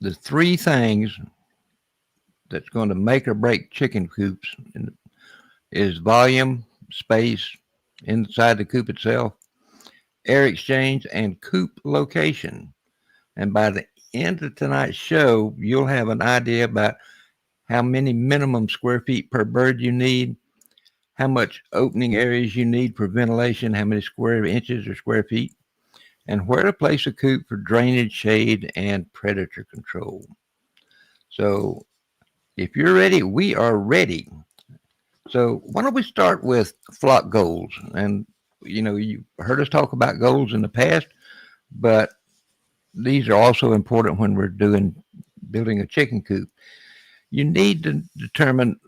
the three things that's going to make or break chicken coops is volume, space inside the coop itself, air exchange, and coop location. And by the end of tonight's show, you'll have an idea about how many minimum square feet per bird you need, how much opening areas you need for ventilation, how many square inches or square feet, and where to place a coop for drainage, shade, and predator control. So if you're ready, we are ready. So why don't we start with flock goals? And you heard us talk about goals in the past, but these are also important when we're doing building a chicken coop. You need to determine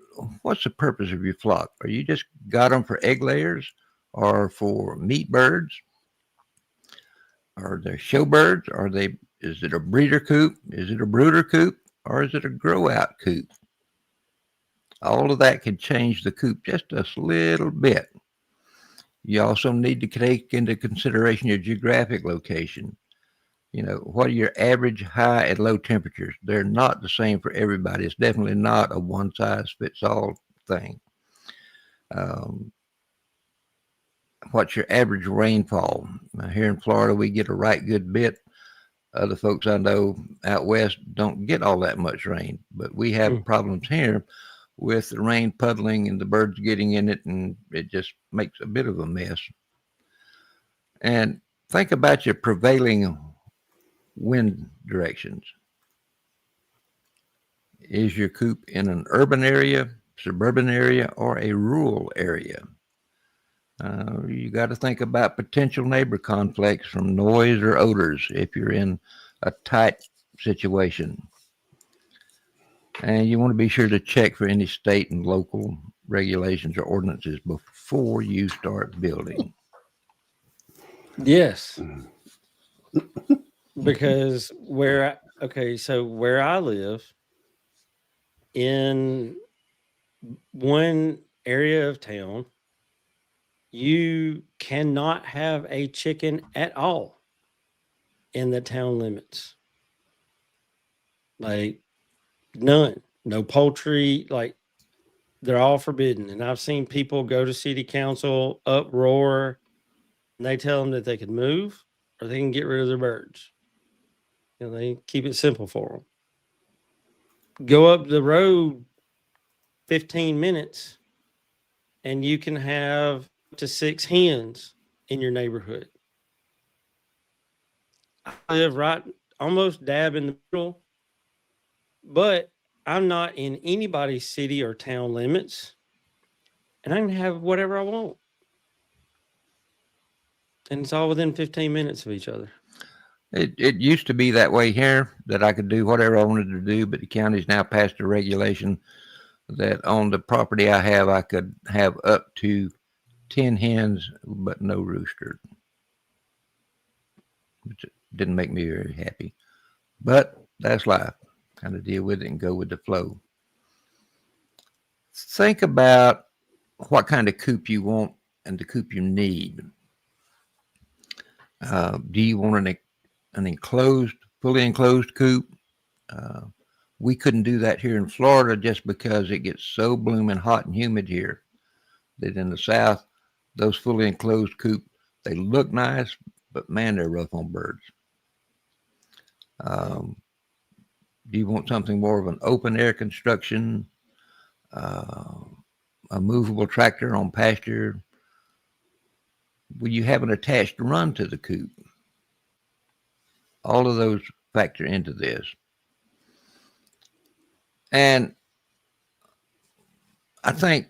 what's the purpose of your flock. Are you just got them for egg layers, or for meat birds? Are they show birds? Are they? Is it a breeder coop? Is it a brooder coop? Or is it a grow out coop? All of that can change the coop just a little bit. You also need to take into consideration your geographic location. What are your average high and low temperatures? They're not the same for everybody. It's definitely not a one size fits all thing. Um, what's your average rainfall? Now, here in Florida, we get a right good bit. Other folks I know out west don't get all that much rain, but we have problems here with the rain puddling and the birds getting in it, and it just makes a bit of a mess. And think about your prevailing wind directions. Is your coop in an urban area, suburban area, or a rural area? You got to think about potential neighbor conflicts from noise or odors if you're in a tight situation. And you want to be sure to check for any state and local regulations or ordinances before you start building. Yes. Because where I live in one area of town, you cannot have a chicken at all in the town limits. Like none. No poultry, like they're all forbidden. And I've seen people go to city council, uproar, and they tell them that they can move or they can get rid of their birds. They keep it simple for them. Go up the road 15 minutes and you can have up to 6 hens in your neighborhood. I live right almost dab in the middle, but I'm not in anybody's city or town limits, and I can have whatever I want. And it's all within 15 minutes of each other. It used to be that way here, that I could do whatever I wanted to do, but the county's now passed a regulation that on the property I have, I could have up to 10 hens, but no rooster, which didn't make me very happy. But that's life. Kind of deal with it and go with the flow. Think about what kind of coop you want and the coop you need. Do you want an enclosed, fully enclosed coop? Uh, we couldn't do that here in Florida just because it gets so blooming hot and humid here that in the South, those fully enclosed coop, they look nice, but man, they're rough on birds. Um, do you want something more of an open air construction, uh, a movable tractor on pasture? Will you have an attached run to the coop? All of those factor into this. And I think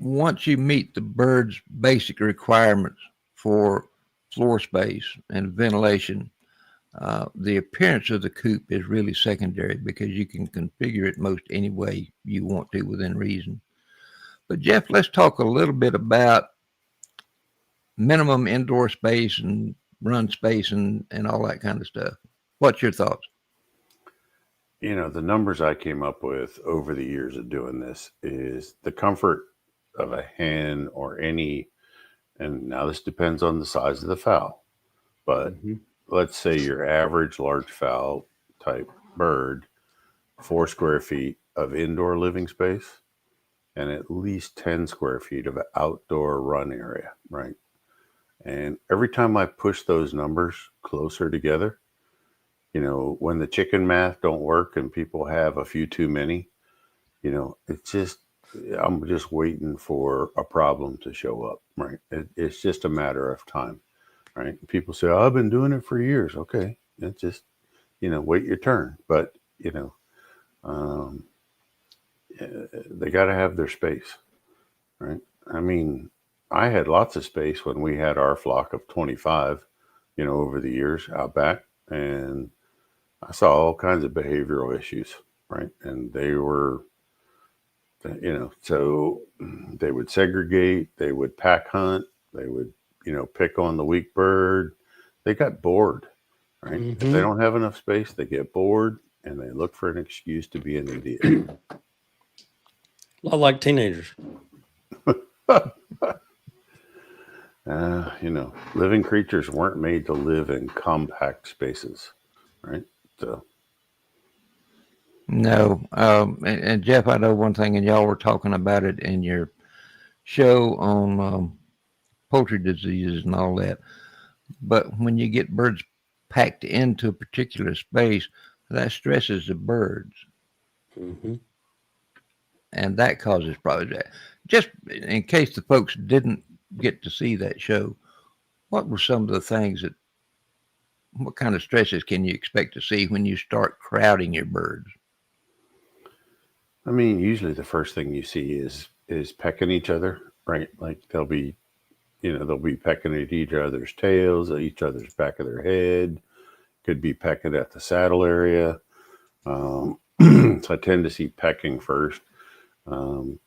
once you meet the bird's basic requirements for floor space and ventilation, the appearance of the coop is really secondary because you can configure it most any way you want to within reason. But Jeff, let's talk a little bit about minimum indoor space and run space and all that kind of stuff. What's your thoughts? The numbers I came up with over the years of doing this is the comfort of a hen or any, and now this depends on the size of the fowl, but let's say your average large fowl type bird 4 square feet of indoor living space and at least 10 square feet of outdoor run area, right? And every time I push those numbers closer together, when the chicken math don't work and people have a few too many, I'm just waiting for a problem to show up, right? It's just a matter of time, right? People say, oh, I've been doing it for years. Okay. It's just, wait your turn. But, um, they got to have their space, right? I mean, I had lots of space when we had our flock of 25, over the years out back, and I saw all kinds of behavioral issues, right? And they were, so they would segregate, they would pack hunt, they would, pick on the weak bird. They got bored, right? If they don't have enough space, they get bored and they look for an excuse to be an idiot. A lot like teenagers. Living creatures weren't made to live in compact spaces, right? So, No. And Jeff, I know one thing, and y'all were talking about it in your show on poultry diseases and all that. But when you get birds packed into a particular space, that stresses the birds. Mm-hmm. And that causes problems. Just in case the folks didn't get to see that show, what were some of the things what kind of stresses can you expect to see when you start crowding your birds? I mean, usually the first thing you see is pecking each other, right? Like they'll be pecking at each other's tails, at each other's back of their head, could be pecking at the saddle area. So I tend to see pecking first.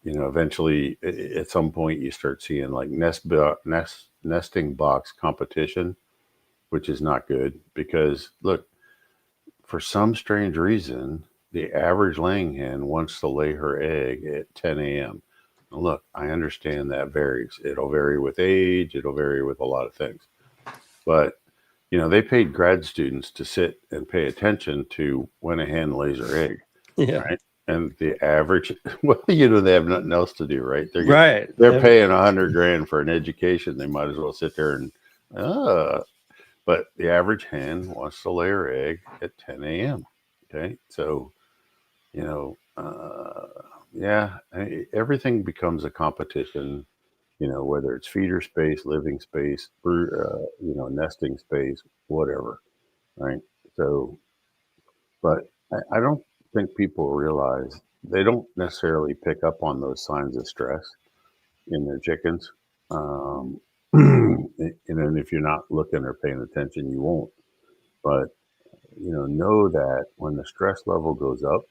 Eventually at some point you start seeing like nesting box competition, which is not good because look, for some strange reason, the average laying hen wants to lay her egg at 10 a.m. Look, I understand that varies. It'll vary with age. It'll vary with a lot of things. But, they paid grad students to sit and pay attention to when a hen lays her egg. Yeah. Right. And the average, well, they have nothing else to do, right? Right. They're paying $100,000 for an education. They might as well sit there and, but the average hen wants to lay her egg at 10 a.m. Okay. So, everything becomes a competition, whether it's feeder space, living space, nesting space, whatever. Right. So, but I don't think people realize they don't necessarily pick up on those signs of stress in their chickens. And if you're not looking or paying attention, you won't. But, know that when the stress level goes up,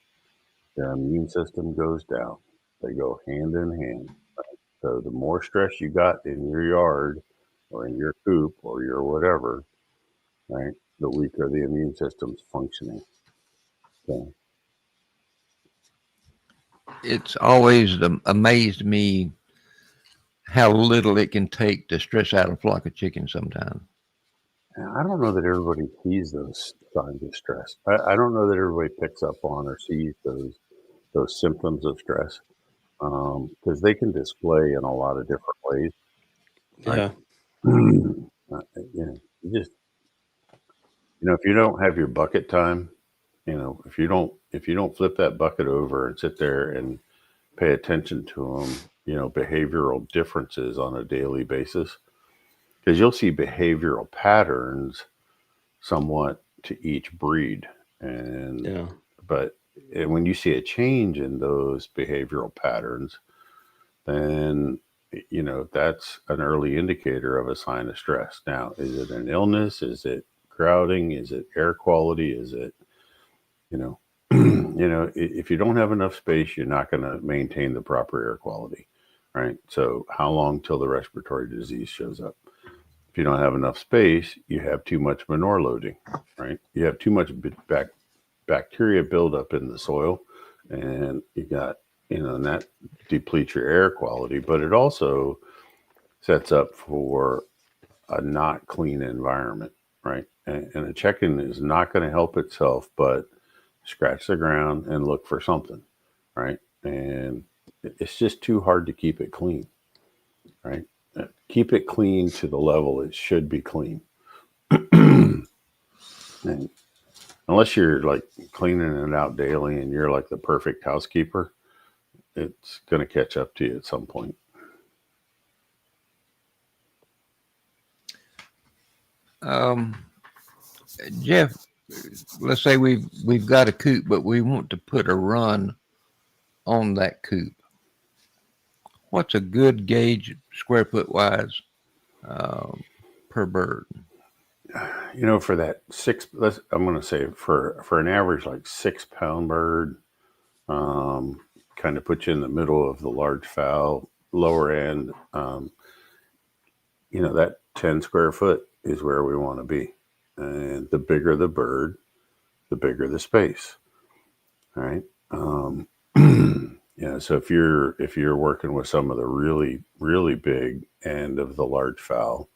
their immune system goes down. They go hand in hand. Right? So the more stress you got in your yard or in your coop or your whatever, right, the weaker the immune system's functioning. So, It's always amazed me how little it can take to stress out a flock of chickens sometimes. I don't know that everybody sees those signs of stress. I don't know that everybody picks up on or sees those symptoms of stress because they can display in a lot of different ways. Yeah. You just if you don't have your bucket time, if you don't flip that bucket over and sit there and pay attention to them, behavioral differences on a daily basis, because you'll see behavioral patterns somewhat to each breed, and when you see a change in those behavioral patterns, then that's an early indicator of a sign of stress. Now, is it an illness? Is it crowding? Is it air quality? Is it if you don't have enough space, you're not going to maintain the proper air quality, right? So how long till the respiratory disease shows up? If you don't have enough space, you have too much manure loading, right? You have too much bacteria buildup in the soil, and you got, and that depletes your air quality, but it also sets up for a not clean environment, right? And a chicken is not going to help itself but scratch the ground and look for something, right? And it's just too hard to keep it clean, right? Keep it clean to the level it should be clean. And unless you're like cleaning it out daily and you're like the perfect housekeeper, it's going to catch up to you at some point. Jeff, let's say we've got a coop, but we want to put a run on that coop. What's a good gauge, square foot wise, per bird? You know, for that I'm going to say for an average like 6-pound bird, kind of put you in the middle of the large fowl, lower end. You know, that 10 square foot is where we want to be, and the bigger the bird, the bigger the space. All right. Yeah. So if you're working with some of the really big end of the large fowl,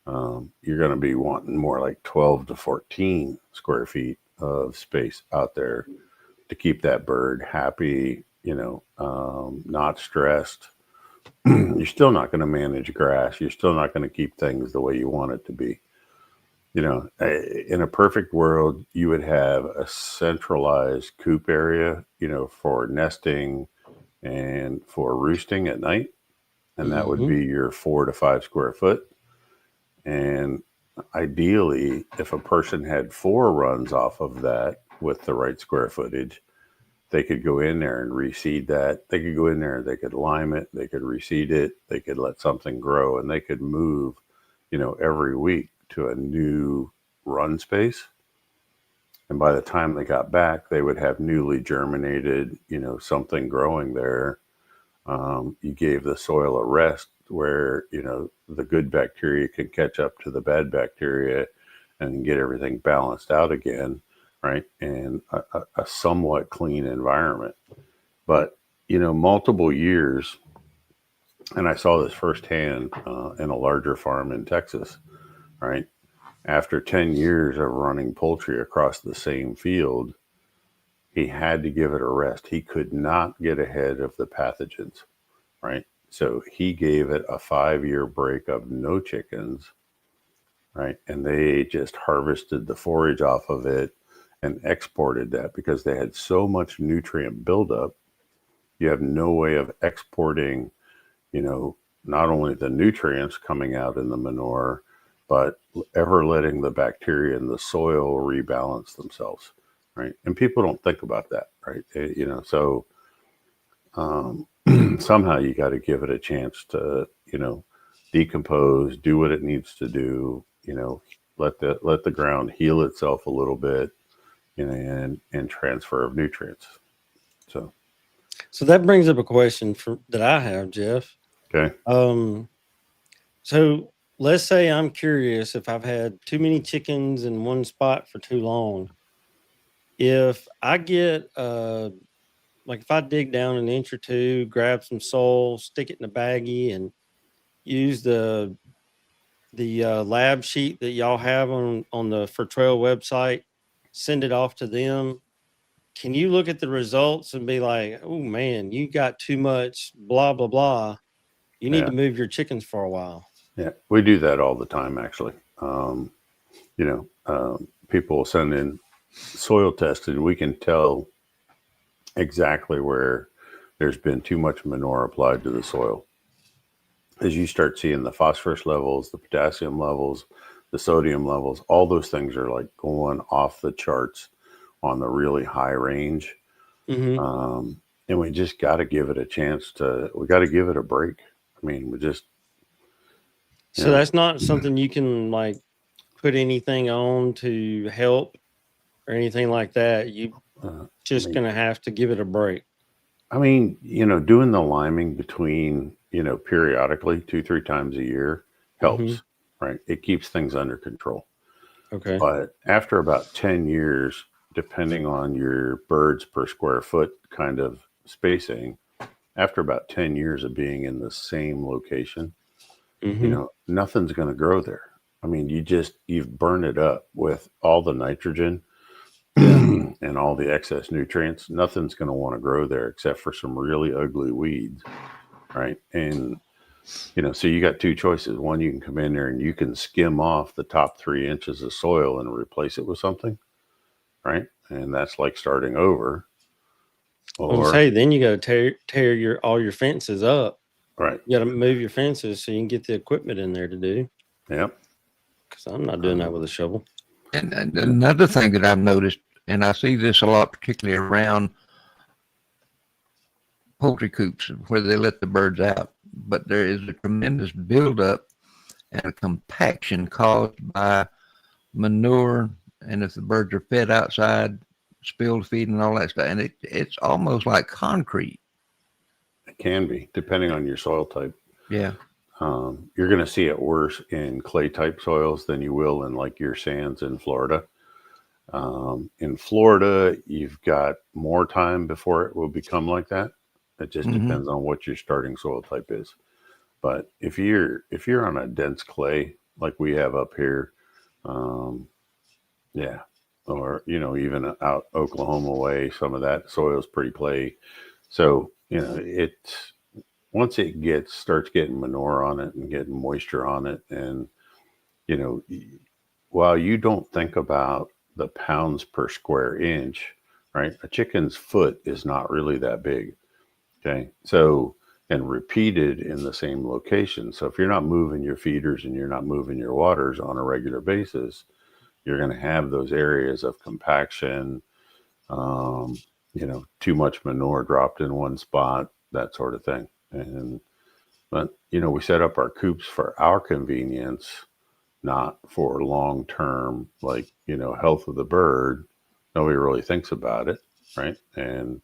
you're going to be wanting more like 12 to 14 square feet of space out there to keep that bird happy, you know, not stressed. You're still not going to manage grass. You're still not going to keep things the way you want it to be. You know, in a perfect world, you would have a centralized coop area, you know, for nesting and for roosting at night. And that would be your 4 to 5 square foot. And ideally, if a person had 4 runs off of that with the right square footage, they could go in there and reseed that. They could go in there, they could lime it, they could reseed it, they could let something grow, and they could move, you know, every week to a new run space. And by the time they got back, they would have newly germinated, you know, something growing there. You gave the soil a rest where, you know, the good bacteria can catch up to the bad bacteria and get everything balanced out again, right? And a somewhat clean environment. But, you know, multiple years, and I saw this firsthand in a larger farm in Texas, right? After 10 years of running poultry across the same field, he had to give it a rest. He could not get ahead of the pathogens, right? So he gave it a 5-year break of no chickens, right? And they just harvested the forage off of it and exported that because they had so much nutrient buildup. You have no way of exporting, you know, not only the nutrients coming out in the manure, but ever letting the bacteria in the soil rebalance themselves, right? And people don't think about that, right? You know, so somehow you got to give it a chance to, you know, decompose, do what it needs to do, you know, let the ground heal itself a little bit, you know, and transfer of nutrients. So that brings up a question that I have, Jeff. okay. So let's say I'm curious if I've had too many chickens in one spot for too long. If I get like if I dig down an inch or two, grab some soil, stick it in a baggie, and use the lab sheet that y'all have on the For Trail website, send it off to them. Can you look at the results and be like, oh man, you got too much blah blah blah. You need to move your chickens for a while. Yeah, we do that all the time, actually. You know, people will send in soil tested. We can tell exactly where there's been too much manure applied to the soil. As you start seeing the phosphorus levels, the potassium levels, the sodium levels, all those things are like going off the charts on the really high range. And we just got to give it a chance we got to give it a break. I mean, we just. So that's not something you can like put anything on to help or anything like that. You just going to have to give it a break. I mean, you know, doing the liming between, you know, periodically 2-3 times a year helps, right? It keeps things under control. Okay. But after about 10 years, depending on your birds per square foot kind of spacing, after about 10 years of being in the same location, you know, nothing's going to grow there. I mean, you've burned it up with all the nitrogen, and all the excess nutrients, nothing's going to want to grow there except for some really ugly weeds, right? And so you got two choices. One, you can come in there and you can skim off the top 3 inches of soil and replace it with something, right? And that's like starting over. Well, Or, say then you got to tear all your fences up. right. You got to move your fences so you can get the equipment in there to do. Yep. Because I'm not doing that with a shovel. And another thing that I've noticed, and I see this a lot, particularly around poultry coops where they let the birds out, but there is a tremendous buildup and a compaction caused by manure, and if the birds are fed outside, spilled feed and all that stuff, and it's almost like concrete. It can be, depending on your soil type. Yeah. You're going to see it worse in clay type soils than you will in like your sands in Florida. In Florida, you've got more time before it will become like that. It just depends on what your starting soil type is. But if you're on a dense clay like we have up here, yeah, or even out Oklahoma way, some of that soil is pretty clay. So it's once it starts getting manure on it and getting moisture on it, and while you don't think about the pounds per square inch, right? A chicken's foot is not really that big. Okay. So, and repeated in the same location. So if you're not moving your feeders and you're not moving your waters on a regular basis, you're going to have those areas of compaction, too much manure dropped in one spot, that sort of thing. But we set up our coops for our convenience, not for long term, like, health of the bird. Nobody really thinks about it, right? And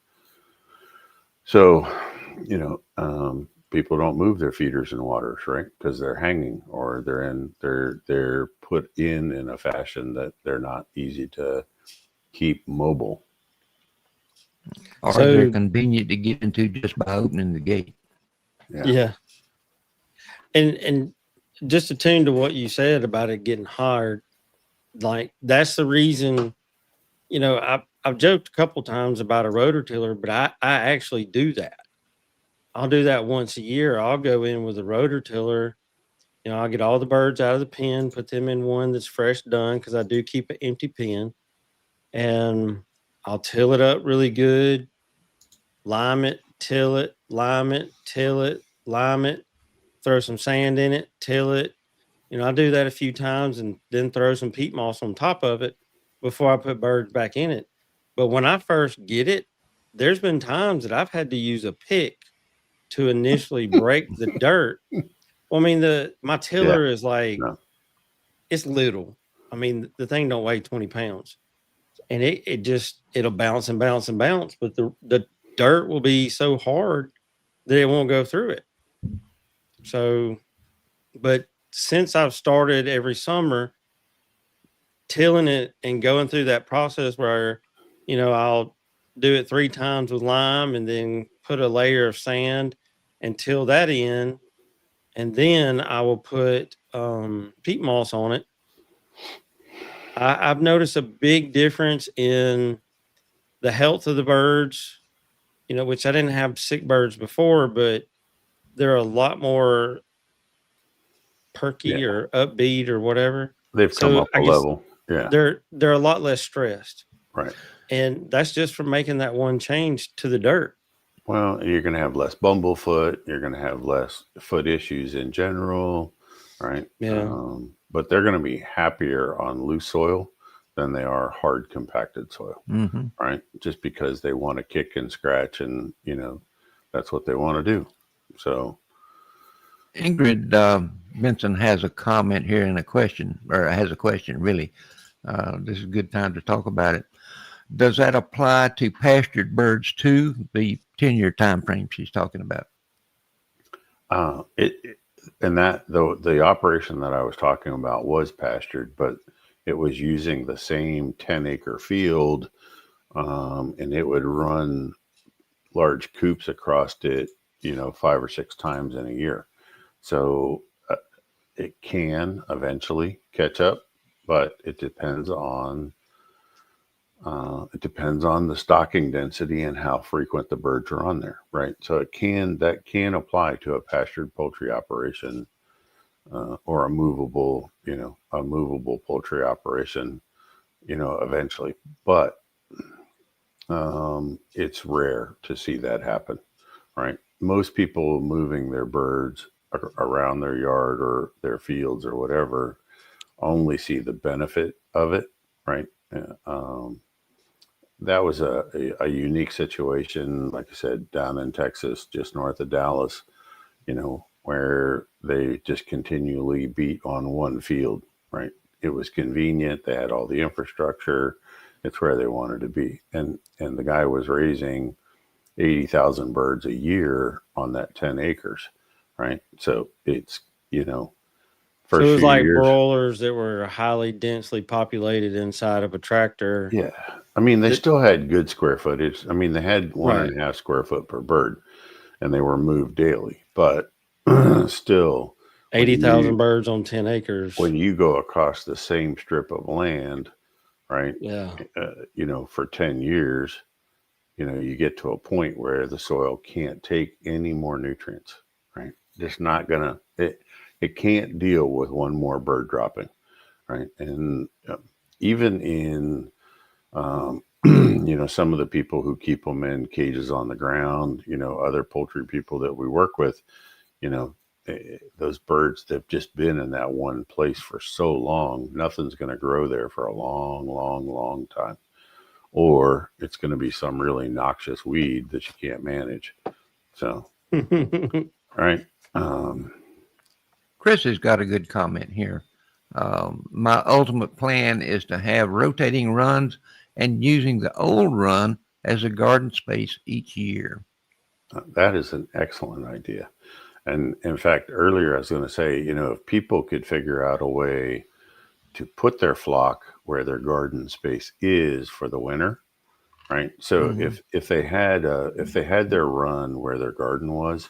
so, people don't move their feeders and waters, right? Because they're hanging, or they're put in a fashion that they're not easy to keep mobile. Or So- they're convenient to get into just by opening the gate. Yeah. And just to tune to what you said about it getting hard, like that's the reason, I've joked a couple times about a rototiller, but I actually do that. I'll do that once a year. I'll go in with a rototiller. I'll get all the birds out of the pen, put them in one that's fresh done, because I do keep an empty pen, and I'll till it up really good, lime it, till it, lime it, till it, lime it, throw some sand in it, till it. I do that a few times and then throw some peat moss on top of it before I put birds back in it. But when I first get it, there's been times that I've had to use a pick to initially break the dirt. Well, I mean, my tiller is like, it's little. I mean, the thing don't weigh 20 pounds, and it'll bounce and bounce and bounce, but the dirt will be so hard that it won't go through it. So, but since I've started every summer tilling it and going through that process where, I'll do it 3 times with lime and then put a layer of sand and till that in. And then I will put peat moss on it. I've noticed a big difference in the health of the birds, which I didn't have sick birds before, but they're a lot more perky or upbeat or whatever. They've come up a level. Yeah. They're a lot less stressed. Right. And that's just from making that one change to the dirt. Well, you're going to have less bumblefoot. You're going to have less foot issues in general, right? Yeah. But they're going to be happier on loose soil than they are hard compacted soil, right? Just because they want to kick and scratch, and that's what they want to do. So, Ingrid Benson has a comment here and a question, or has a question really. This is a good time to talk about it. Does that apply to pastured birds too? The 10-year time frame she's talking about. And that the operation that I was talking about was pastured, but it was using the same 10-acre field, and it would run large coops across it, 5 or 6 times in a year. So it can eventually catch up, but it depends on It depends on the stocking density and how frequent the birds are on there, right? So that can apply to a pastured poultry operation, or a movable poultry operation, eventually. But it's rare to see that happen, right? Most people moving their birds around their yard or their fields or whatever only see the benefit of it, right? That was a unique situation, like I said, down in Texas, just north of Dallas, where they just continually beat on one field, right? It was convenient. They had all the infrastructure. It's where they wanted to be. And the guy was raising 80,000 birds a year on that 10 acres, right? So it's, So first it was few like years. broilers that were highly densely populated inside of a tractor. Yeah. I mean, they That- still had good square footage. I mean, they had one Right. and a half square foot per bird, and they were moved daily. But still, when 80,000 birds on 10 acres. you go across the same strip of land, right, Yeah. for 10 years, you get to a point where the soil can't take any more nutrients, right? Just not gonna, it can't deal with one more bird dropping, right? And even in, some of the people who keep them in cages on the ground, other poultry people that we work with, you know, those birds that have just been in that one place for so long, nothing's going to grow there for a long, long, long time. Or it's going to be some really noxious weed that you can't manage. So, right. Um, Chris has got a good comment here. My ultimate plan is to have rotating runs and using the old run as a garden space each year. that is an excellent idea. And in fact, earlier I was going to say, if people could figure out a way to put their flock where their garden space is for the winter, right? So Mhm. if they had their run where their garden was,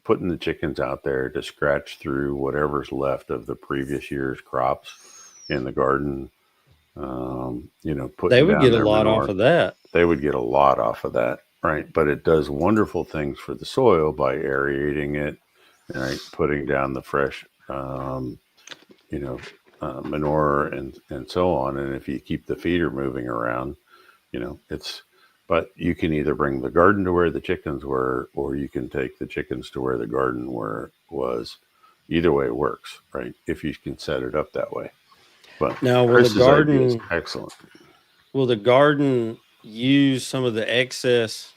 putting the chickens out there to scratch through whatever's left of the previous year's crops in the garden, They putting would down get a their lot off manure, of that. they would get a lot off of that, right? But it does wonderful things for the soil by aerating it, right? Putting down the fresh, you know, manure and so on. And if you keep the feeder moving around, it's, but you can either bring the garden to where the chickens were, or you can take the chickens to where the garden was. Either way works, right? If you can set it up that way. But Now, Chris's idea is excellent. will the garden use some of the excess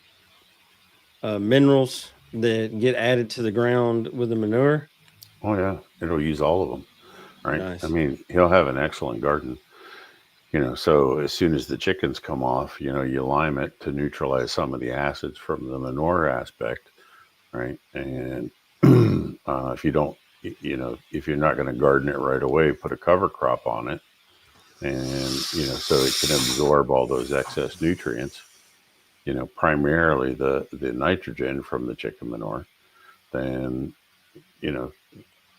minerals that get added to the ground with the manure? Oh yeah, it'll use all of them, right? I Nice. mean, he'll have an excellent garden. So as soon as the chickens come off, you lime it to neutralize some of the acids from the manure aspect, right? And if you don't, if you're not going to garden it right away, put a cover crop on it, and so it can absorb all those excess nutrients. Primarily the nitrogen from the chicken manure. Then you know,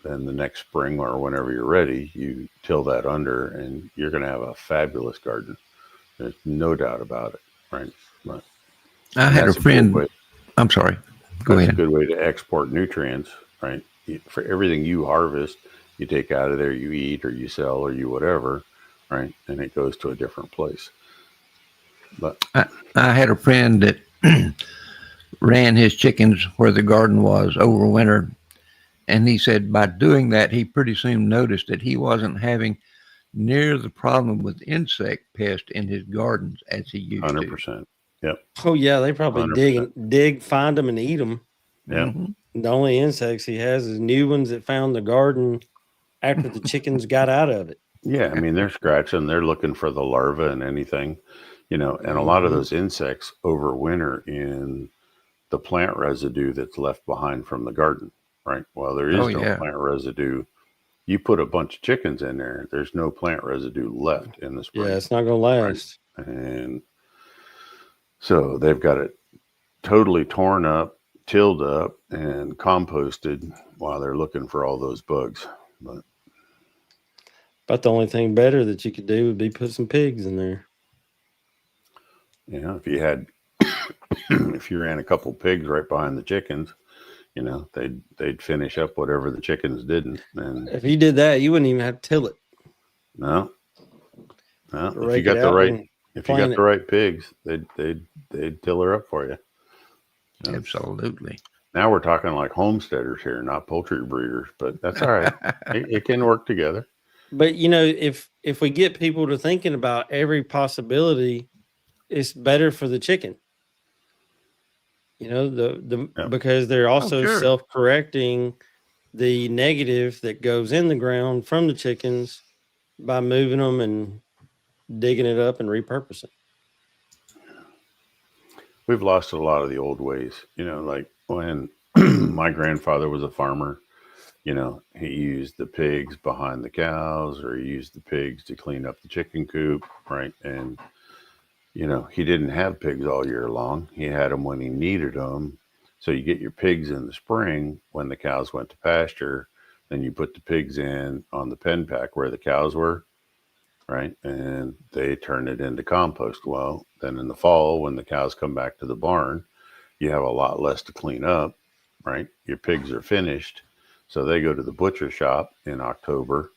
then the next spring or whenever you're ready, you till that under, and you're going to have a fabulous garden. There's no doubt about it, right? But, I and had a that's a good friend. way. I'm sorry. Go That's a ahead. good way to export nutrients, right? For everything you harvest, you take out of there, you eat or you sell or you whatever, right? And it goes to a different place. But I had a friend that ran his chickens where the garden was over winter. And he said by doing that, he pretty soon noticed that he wasn't having near the problem with insect pest in his gardens as he used to. 100%. Yep. Oh yeah, they probably 100%. find them and eat them. Yep. Hmm. The only insects he has is new ones that found the garden after the chickens got out of it. Yeah. I mean, they're scratching, they're looking for the larva and anything, and a lot of Mhm. those insects overwinter in the plant residue that's left behind from the garden, right? Well, there Oh is no yeah. plant residue. You put a bunch of chickens in there, there's no plant residue left in the Yeah, spring, it's not gonna right? last. And so they've got it totally torn up, tilled up, and composted while they're looking for all those bugs. But But the only thing better that you could do would be put some pigs in there. You know, if you had, if you ran a couple pigs right behind the chickens, you know, they'd finish up whatever the chickens didn't. And If you did that, you wouldn't even have to till it. no, no, if you Rake it got the out right, and if you plant got the right pigs, they'd till her up for you. You know? Absolutely. Now we're talking like homesteaders here, not poultry breeders, but that's all right. It can work together. But you know, if we get people to thinking about every possibility, it's better for the chicken. You know, the Yep. because they're also sure. self-correcting the negative that goes in the ground from the chickens by moving them and digging it up and repurposing. We've lost a lot of the old ways. You know, like when my grandfather was a farmer, you know, he used the pigs behind the cows, or he used the pigs to clean up the chicken coop, right? And you know, he didn't have pigs all year long. He had them when he needed them. So you get your pigs in the spring when the cows went to pasture. Then you put the pigs in on the pen pack where the cows were, right? And they turn it into compost. Well, then in the fall, when the cows come back to the barn, you have a lot less to clean up, right? Your pigs are finished. So they go to the butcher shop in October,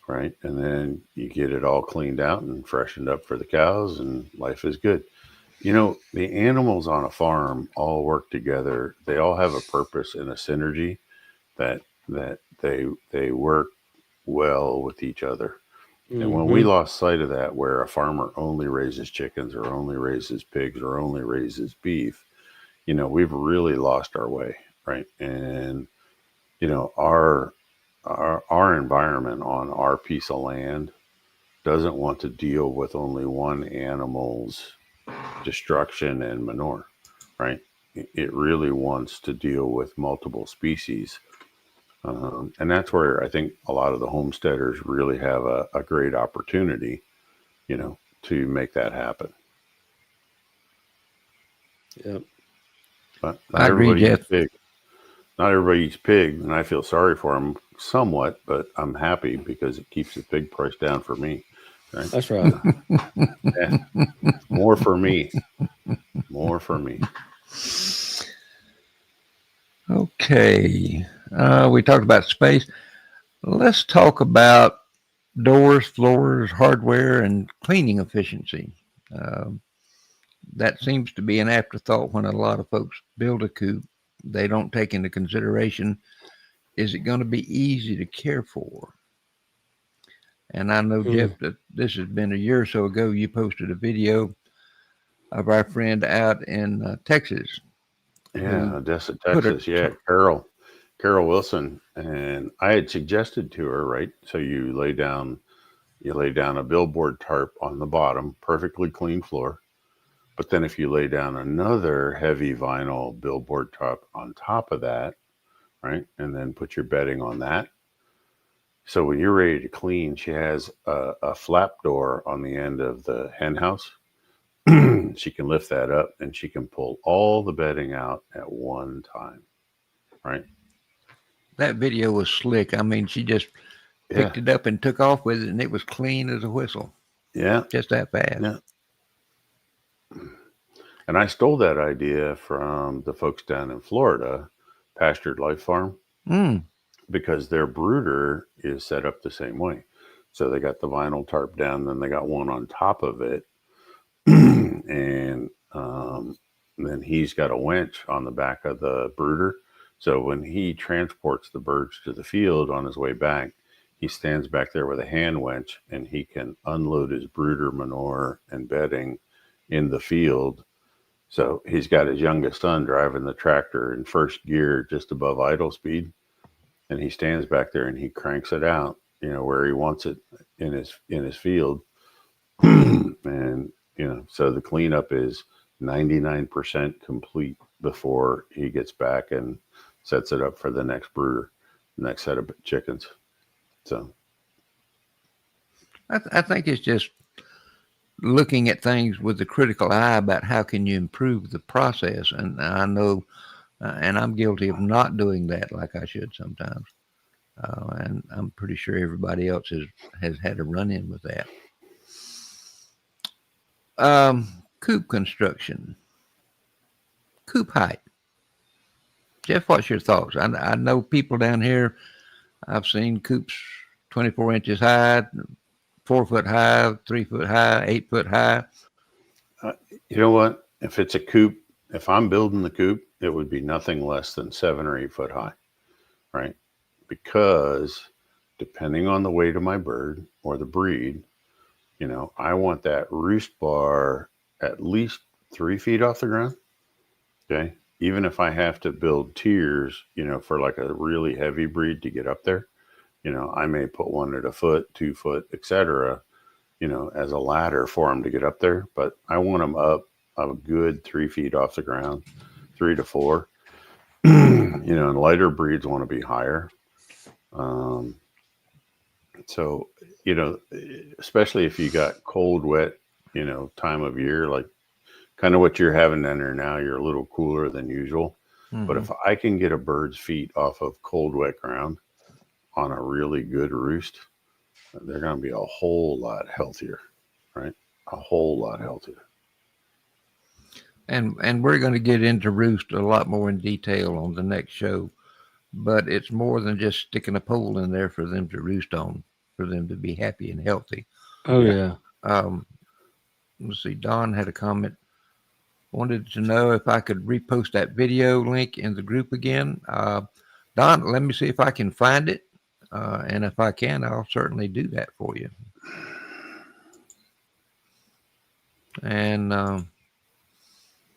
right? And then you get it all cleaned out and freshened up for the cows, and life is good. You know, the animals on a farm all work together. They all have a purpose and a synergy that they work well with each other. And when we lost sight of that, where a farmer only raises chickens or only raises pigs or only raises beef, you know, we've really lost our way, right? And you know, our environment on our piece of land doesn't want to deal with only one animal's destruction and manure, right? It really wants to deal with multiple species. And that's where I think a lot of the homesteaders really have a great opportunity, you know, to make that happen. Yep. But I not agree, everybody Jeff. eats pig. Not everybody eats pig, and I feel sorry for them somewhat, but I'm happy because it keeps the pig price down for me. Right? That's right. Yeah. More for me. More for me. Okay. We talked about space. Let's talk about doors, floors, hardware, and cleaning efficiency. Um, that seems to be an afterthought when a lot of folks build a coop. They don't take into consideration, is it going to be easy to care for? And I know, Jeff, that this has been a year or so ago. You posted a video of our friend out in Texas. Yeah, Odessa, Put Texas. Yeah, Carol Wilson, and I had suggested to her, right? So you lay down a billboard tarp on the bottom, perfectly clean floor. But then if you lay down another heavy vinyl billboard tarp on top of that, right, and then put your bedding on that. So when you're ready to clean, she has a flap door on the end of the hen house. She can lift that up and she can pull all the bedding out at one time, right? that video was slick. I mean, she just Yeah, picked it up and took off with it, and it was clean as a whistle. yeah, Just that fast. yeah. And I stole that idea from the folks down in Florida, Pastured Life Farm, Mm, because their brooder is set up the same way. So they got the vinyl tarp down, then they got one on top of it, and then he's got a winch on the back of the brooder. So when he transports the birds to the field on his way back, he stands back there with a hand winch and he can unload his brooder manure and bedding in the field. So he's got his youngest son driving the tractor in first gear just above idle speed, and he stands back there and he cranks it out, you know, where he wants it in his field. And you know, so the cleanup is 99% complete before he gets back and sets it up for the next brooder, next set of chickens. So I think it's just looking at things with a critical eye about how can you improve the process. And I know, and I'm guilty of not doing that like I should sometimes. And I'm pretty sure everybody else has had a run in with that. Coop construction, coop height. Jeff, what's your thoughts? I know people down here. I've seen coops 24 inches high, 4 foot high, 3 foot high, 8 foot high. You know what? If it's a coop, if I'm building the coop, it would be nothing less than 7 or 8 foot high, right? Because depending on the weight of my bird or the breed, I want that roost bar at least 3 feet off the ground. Okay. Even if I have to build tiers, for like a really heavy breed to get up there, I may put one at a foot, 2 foot, etc., as a ladder for them to get up there. But I want them up a good 3 feet off the ground, 3 to 4. And lighter breeds want to be higher. So, especially if you got cold, wet, time of year, like kind of what you're having in there now, you're a little cooler than usual. Mm-hmm. But if I can get a bird's feet off of cold, wet ground on a really good roost, they're going to be a whole lot healthier, right? A whole lot healthier. And we're going to get into roost a lot more in detail on the next show. But it's more than just sticking a pole in there for them to roost on, for them to be happy and healthy. Oh yeah. Let's see. Don had a comment. Wanted to know if I could repost that video link in the group again. Don, let me see if I can find it. And if I can, I'll certainly do that for you. And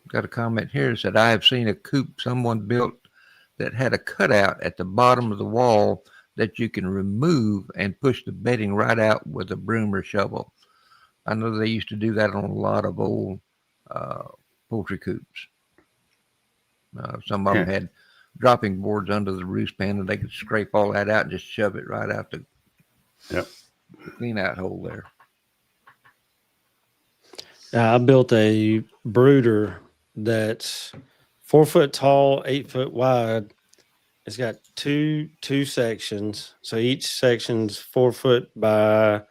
got a comment here that said, I have seen a coop someone built that had a cutout at the bottom of the wall that you can remove and push the bedding right out with a broom or shovel. I know they used to do that on a lot of old poultry coops. Some of them had dropping boards under the roost pan, and they could scrape all that out and just shove it right out the clean out hole there. I built a brooder that's 4 foot tall, 8 foot wide. It's got two sections. So each section's 4 foot by,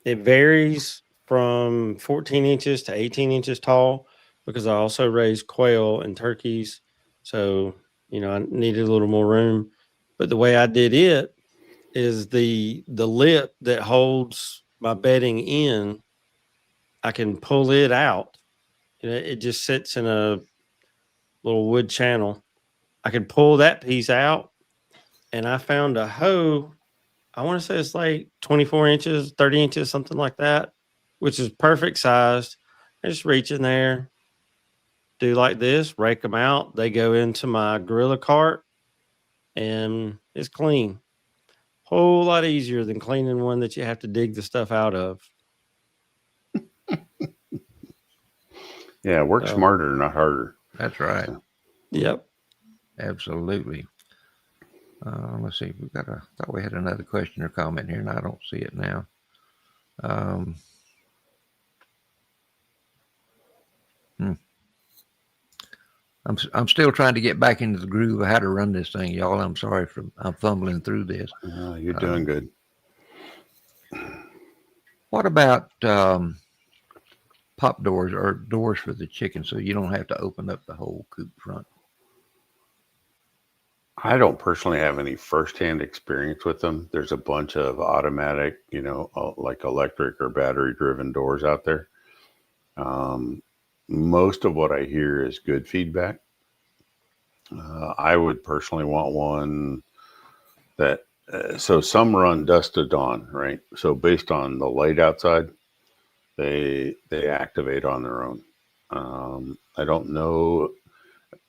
it varies from 14 inches to 18 inches tall because I also raise quail and turkeys. So, I needed a little more room. But the way I did it is the lip that holds my bedding in, I can pull it out. It just sits in a little wood channel. I can pull that piece out, and I found a hoe. I want to say it's like 24 inches, 30 inches, something like that, which is perfect sized. I just reach in there, do like this, rake them out. They go into my gorilla cart, and it's clean. Whole lot easier than cleaning one that you have to dig the stuff out of. Yeah, work smarter, not harder. That's right. So. Yep. Absolutely. Let's see. Thought we had another question or comment here, and I don't see it now. I'm still trying to get back into the groove of how to run this thing, y'all. I'm sorry I'm fumbling through this. You're doing good. What about pop doors or doors for the chicken so you don't have to open up the whole coop front? I don't personally have any firsthand experience with them. There's a bunch of automatic, like electric or battery driven doors out there. Most of what I hear is good feedback. I would personally want one that, so some run dusk to dawn, right? So based on the light outside, they activate on their own. I don't know.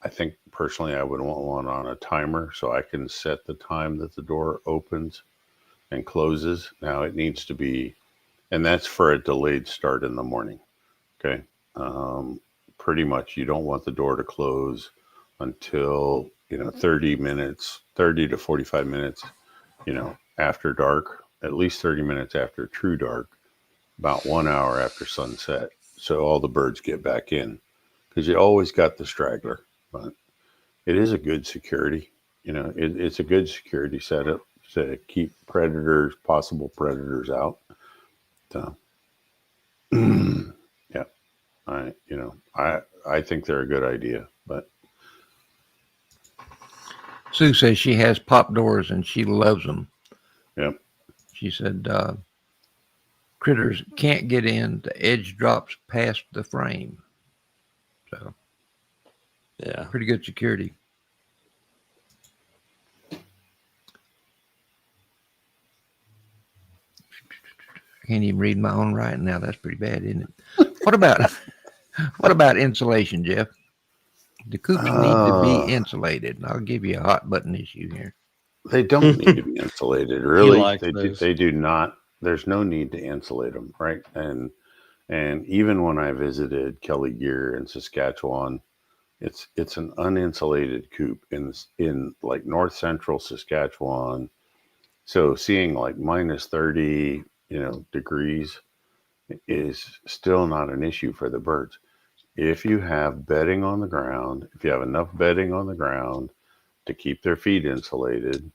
I think personally I would want one on a timer so I can set the time that the door opens and closes. Now it needs to be, and that's for a delayed start in the morning. Okay. Pretty much you don't want the door to close until, 30 to 45 minutes, after dark, at least 30 minutes after true dark, about 1 hour after sunset. So all the birds get back in because you always got the straggler. But it is a good security, it's a good security setup to keep possible predators out. So, yeah, I think they're a good idea, but Sue says she has pop doors and she loves them. Yep. She said critters can't get in. The edge drops past the frame. So Yeah. pretty good security. I can't even read my own writing now. That's pretty bad, isn't it? What about insulation, Jeff? The coops need to be insulated. And I'll give you a hot button issue here. they don't need to be insulated. He Really, likes they do, those. they do not. There's no need to insulate them, right? And even when I visited Kelly Gear in Saskatchewan, it's an uninsulated coop in like north central Saskatchewan. So seeing like minus 30, degrees is still not an issue for the birds. If you have bedding on the ground, if you have enough bedding on the ground to keep their feet insulated,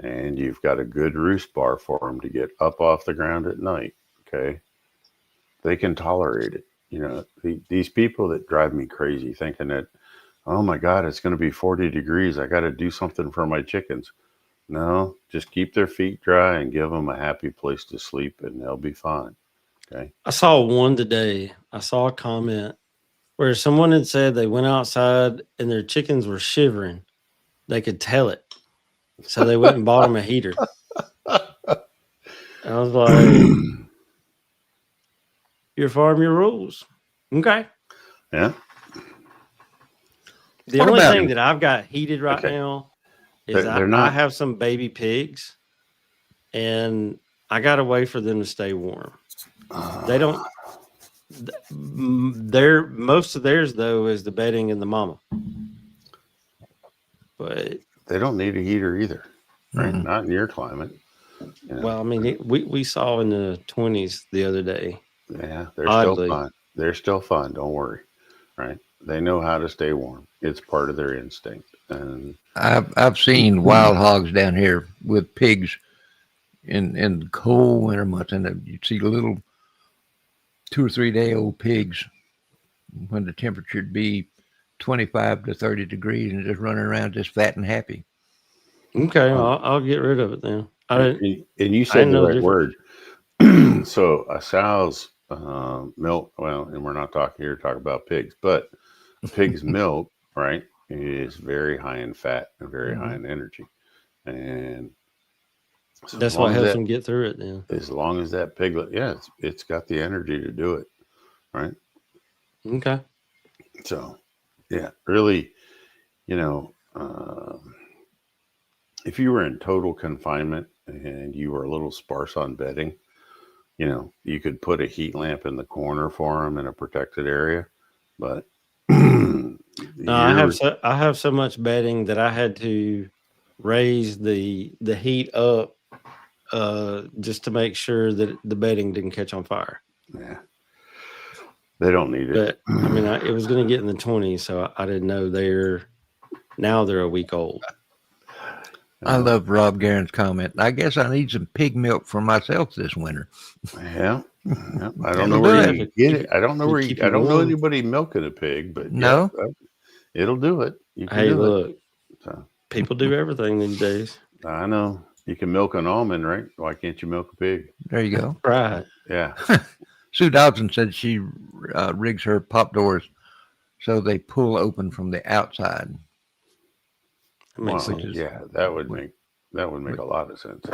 and you've got a good roost bar for them to get up off the ground at night, okay, they can tolerate it. These people that drive me crazy thinking that, oh my God, it's going to be 40 degrees. I got to do something for my chickens. No, just keep their feet dry and give them a happy place to sleep, and they'll be fine. Okay. I saw one today. I saw a comment where someone had said they went outside and their chickens were shivering. They could tell it. So they went and bought them a heater. I was like, your farm, your rules. Okay. Yeah. The What only about- thing that I've got heated right Okay. now is They're I not. have some baby pigs and I got to wait for them to stay warm. They don't. Their most of theirs though is the bedding and the mama. But They don't need a heater either, right? Mhm. Not in your climate. well, I mean, we saw in the 20s the other day. Yeah, they're Oddly. still fine. They're still fine. Don't worry, right? They know how to stay warm. It's part of their instinct. And I've seen wild hogs down here with pigs in cold winter months, and you see little 2 or 3 day old pigs when the temperature would be 25 to 30 degrees and just running around just fat and happy. Okay, I'll get rid of it then. I didn't. and you I said didn't the know right the word. So a sow's milk, well, and we're not talking about pigs, but a pig's milk, right, is very high in fat and very high in energy. And so That's what helps them get through it then. as long as that piglet, yeah, it's got the energy to do it, right? Okay. So, yeah, really, if you were in total confinement and you were a little sparse on bedding, you could put a heat lamp in the corner for them in a protected area. But No, I have so much bedding that I had to raise the heat up just to make sure that the bedding didn't catch on fire. yeah, they don't need it. But I mean, it was going to get in the 20s, so I didn't know now they're a week old. I love Rob Garen's comment. I guess I need some pig milk for myself this winter. Yeah. I don't It'll know where do you it. get it. I don't know where Keep I you don't know warm. anybody milking a pig, but No. yeah, it'll do it. You can Hey, do look, it. So, people do everything these days. I know you can milk an almond, right? Why can't you milk a pig? There you go. Right. Yeah. Sue Dobson said she rigs her pop doors so they pull open from the outside. That makes Well, sense. yeah, that would make a lot of sense.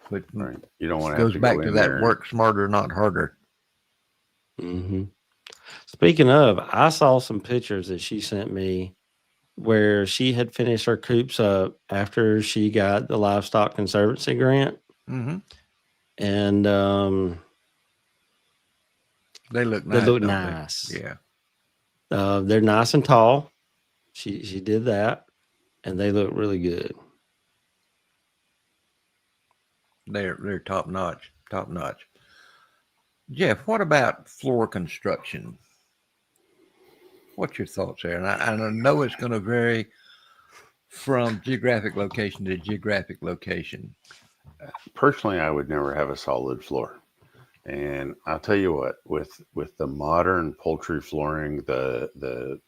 Which Right. You don't want to have goes to back go to in that there. work smarter, not harder. Mm-hmm. Speaking of, I saw some pictures that she sent me where she had finished her coops up after she got the Livestock Conservancy grant. Mm-hmm. And They look they nice. look don't nice. They? Yeah. They're nice and tall. She did that, and they look really good. They're top notch. Top notch. Jeff, what about floor construction? What's your thoughts there? And I know it's going to vary from geographic location to geographic location. personally, I would never have a solid floor. And I'll tell you what, with the modern poultry flooring, the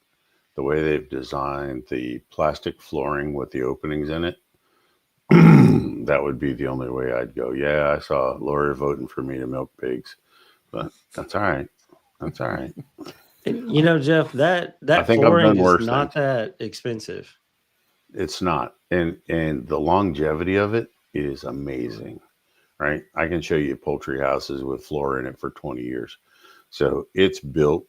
way they've designed the plastic flooring with the openings in it, that would be the only way I'd go. Yeah, I saw Lori voting for me to milk pigs, but that's all right. That's all right. And, Jeff, that I think I've flooring done is worse not things. that expensive. It's not, and the longevity of it is amazing, right? I can show you poultry houses with floor in it for 20 years. So it's built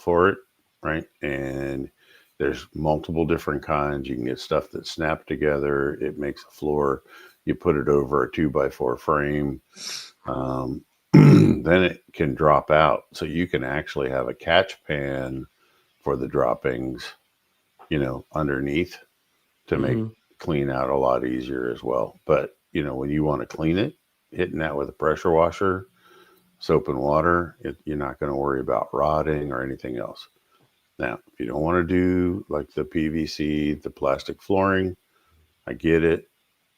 for it, right? And there's multiple different kinds. You can get stuff that snaps together. It makes a floor. You put it over a 2x4 frame. Then it can drop out. So you can actually have a catch pan for the droppings, underneath to make Hmm. clean out a lot easier as well. But, when you want to clean it, hitting that with a pressure washer, soap and water, you're not going to worry about rotting or anything else. Now, if you don't want to do like the PVC, the plastic flooring, I get it.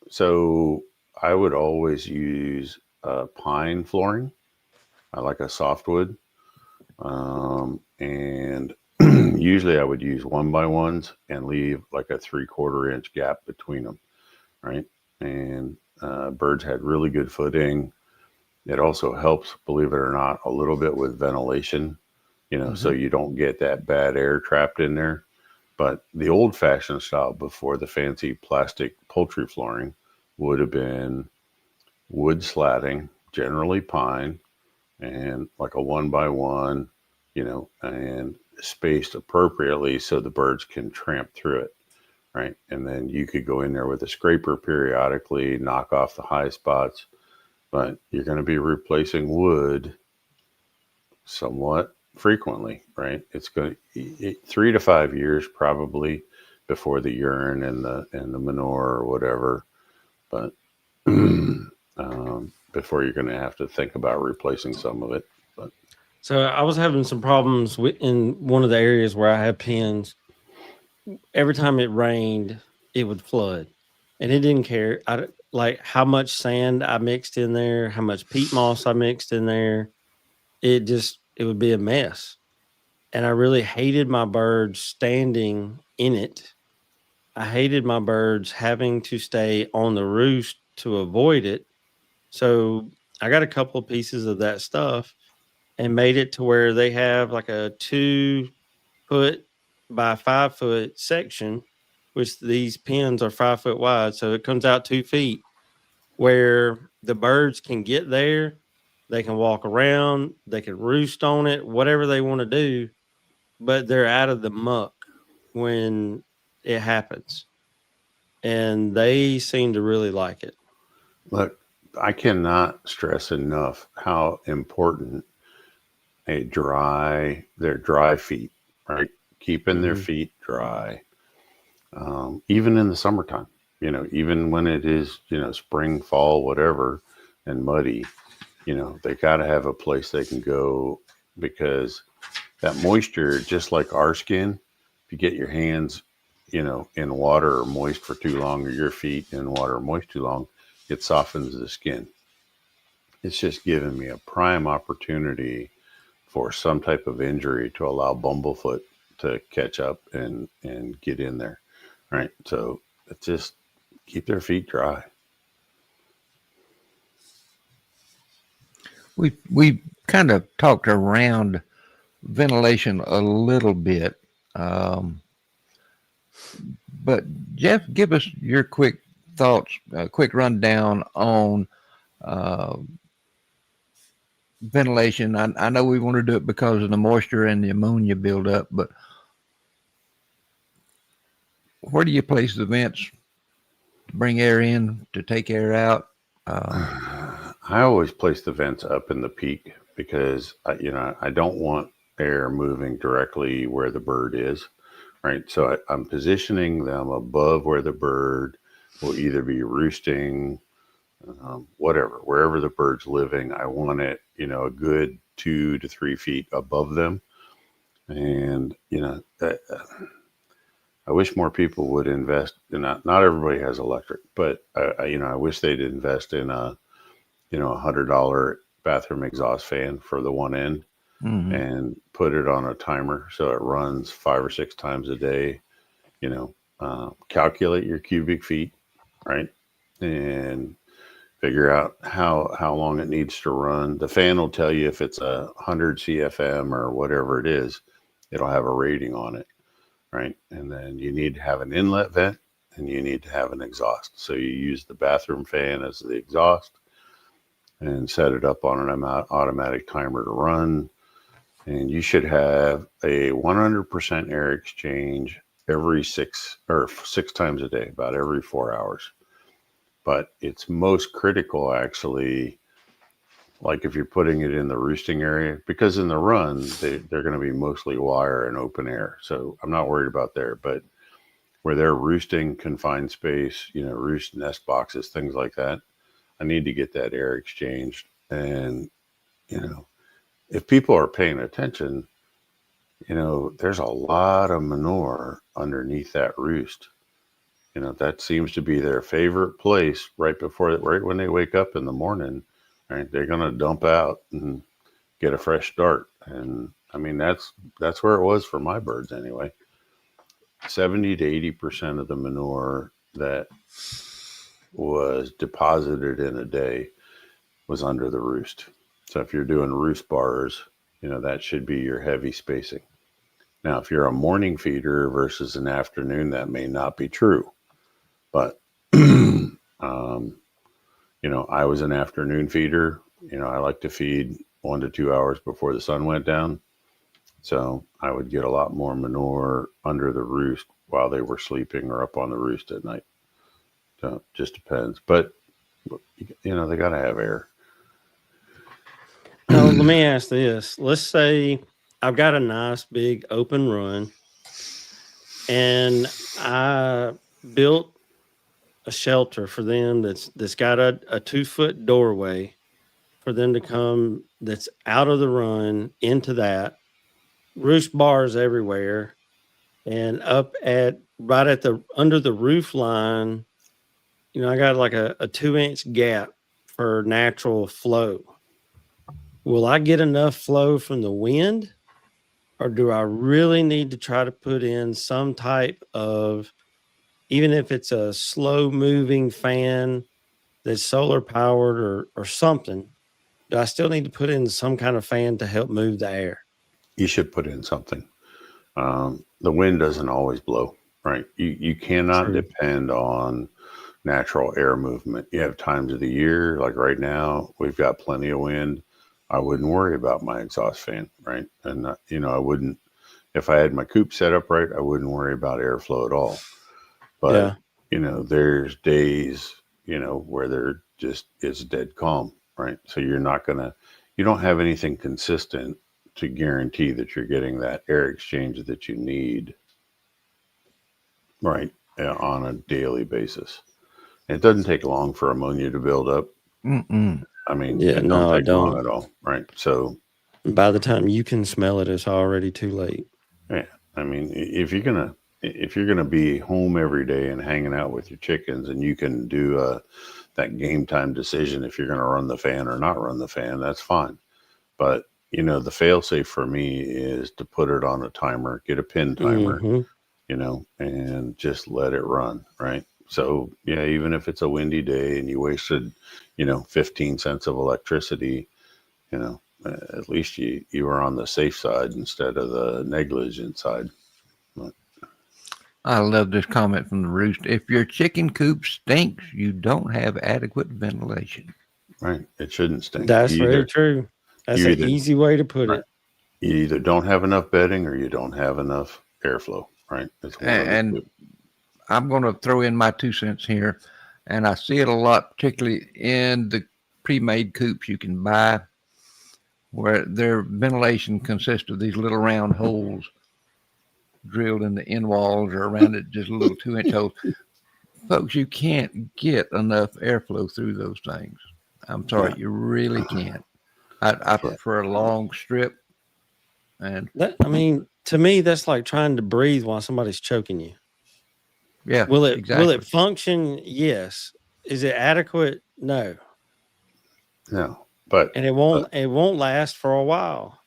So I would always use pine flooring. I like a softwood. And usually I would use 1x1s and leave like a 3/4 inch gap between them, right? And birds had really good footing. It also helps, believe it or not, a little bit with ventilation, so Hmm. you don't get that bad air trapped in there. But the old fashioned style before the fancy plastic poultry flooring would have been wood slatting, generally pine, and like a 1x1, and spaced appropriately so the birds can tramp through it, right? And then you could go in there with a scraper periodically, knock off the high spots, but you're going to be replacing wood somewhat frequently, right? It's going to 3 to 5 years probably before the urine and the manure or whatever, but before you're going to have to think about replacing some of it. But So I was having some problems in one of the areas where I have pens. Every time it rained, it would flood, and it didn't care. Like how much sand I mixed in there, how much peat moss I mixed in there. It would be a mess, and I really hated my birds standing in it. I hated my birds having to stay on the roost to avoid it. So I got a couple of pieces of that stuff and made it to where they have like a 2 foot by 5 foot section, which these pens are 5 foot wide. So it comes out 2 feet where the birds can get there. They can walk around, they can roost on it, whatever they want to do, but they're out of the muck when it happens. And they seem to really like it. look, I cannot stress enough how important their dry feet, right? Keeping their Hmm. feet dry, even in the summertime, even when it is, spring, fall, whatever, and muddy, they got to have a place they can go because that moisture, just like our skin, if you get your hands, in water or moist for too long, or your feet in water or moist too long, it softens the skin. It's just given me a prime opportunity for some type of injury to allow Bumblefoot to catch up and get in there, right? So it's just keep their feet dry. We kind of talked around ventilation a little bit, um, but Jeff, give us your quick thoughts, a quick rundown on uh, ventilation. I know we want to do it because of the moisture and the ammonia buildup, but where do you place the vents to bring air in, to take air out? Um, I always place the vents up in the peak because I don't want air moving directly where the bird is, right? So I'm positioning them above where the bird will either be roosting, whatever, wherever the bird's living. I want it, a good 2 to 3 feet above them, and I wish more people would invest in that. Not everybody has electric, but I wish they'd invest in $100 bathroom exhaust fan for the one end Hmm. and put it on a timer so it runs 5 or 6 times a day. Calculate your cubic feet, right? And figure out how long it needs to run. The fan will tell you if it's 100 CFM or whatever it is. It'll have a rating on it, right? And then you need to have an inlet vent and you need to have an exhaust. So you use the bathroom fan as the exhaust and set it up on an automatic timer to run. And you should have a 100% air exchange every 6 times a day, about every 4 hours. But it's most critical actually, like if you're putting it in the roosting area, because in the run, they're going to be mostly wire and open air. So I'm not worried about there, but where they're roosting, confined space, roost nest boxes, things like that, I need to get that air exchanged. And, if people are paying attention, there's a lot of manure underneath that roost. That seems to be their favorite place right when they wake up in the morning, right? They're going to dump out and get a fresh start. And I mean, that's where it was for my birds anyway. 70 to 80% of the manure that was deposited in a day was under the roost. So if you're doing roost bars, that should be your heavy spacing. Now, if you're a morning feeder versus an afternoon, that may not be true. But, I was an afternoon feeder. I like to feed 1 to 2 hours before the sun went down. So I would get a lot more manure under the roost while they were sleeping or up on the roost at night. So it just depends. But, they got to have air. Now, let me ask this. Let's say I've got a nice big open run and I built a shelter for them that's got a 2-foot doorway for them to come that's out of the run into that. Roost bars everywhere and up at right at the under the roof line, I got like a 2-inch gap for natural flow. Will I get enough flow from the wind, or do I really need to try to put in some type of, even if it's a slow moving fan that's solar powered or something, do I still need to put in some kind of fan to help move the air? You should put in something. The wind doesn't always blow, right? You cannot True. depend on natural air movement. You have times of the year, like right now, we've got plenty of wind. I wouldn't worry about my exhaust fan, right? And, I wouldn't, if I had my coop set up right, I wouldn't worry about airflow at all. But, Yeah. There's days, where it's dead calm, right? So you don't have anything consistent to guarantee that you're getting that air exchange that you need, right, on a daily basis. It doesn't take long for ammonia to build up. Mm-mm. I mean, Yeah, it don't no, I take long don't. at all, right? So, By the time you can smell it, it's already too late. yeah, I mean, if you're gonna be home every day and hanging out with your chickens, and you can do that game time decision if you're gonna run the fan or not run the fan, that's fine. But the fail safe for me is to put it on a timer, get a pin timer, Mm-hmm. and just let it run, right? So, yeah, even if it's a windy day and you wasted, 15 cents of electricity, at least you were on the safe side instead of the negligent side. But, I love this comment from the roost. If your chicken coop stinks, you don't have adequate ventilation. right. It shouldn't stink. That's very true. That's You an either, easy way to put right, it. you either don't have enough bedding or you don't have enough airflow, right? It's one of the And two. I'm going to throw in my 2 cents here. And I see it a lot, particularly in the pre-made coops you can buy, where their ventilation consists of these little round holes drilled in the end walls or around it, just little 2-inch holes. Folks, you can't get enough airflow through those things. I'm sorry, Yeah. you really can't. I Yeah. prefer a long strip. And To me, that's like trying to breathe while somebody's choking you. Yeah, Will it exactly. function? Yes. Is it adequate? No. No, but And it uh, won't last for a while.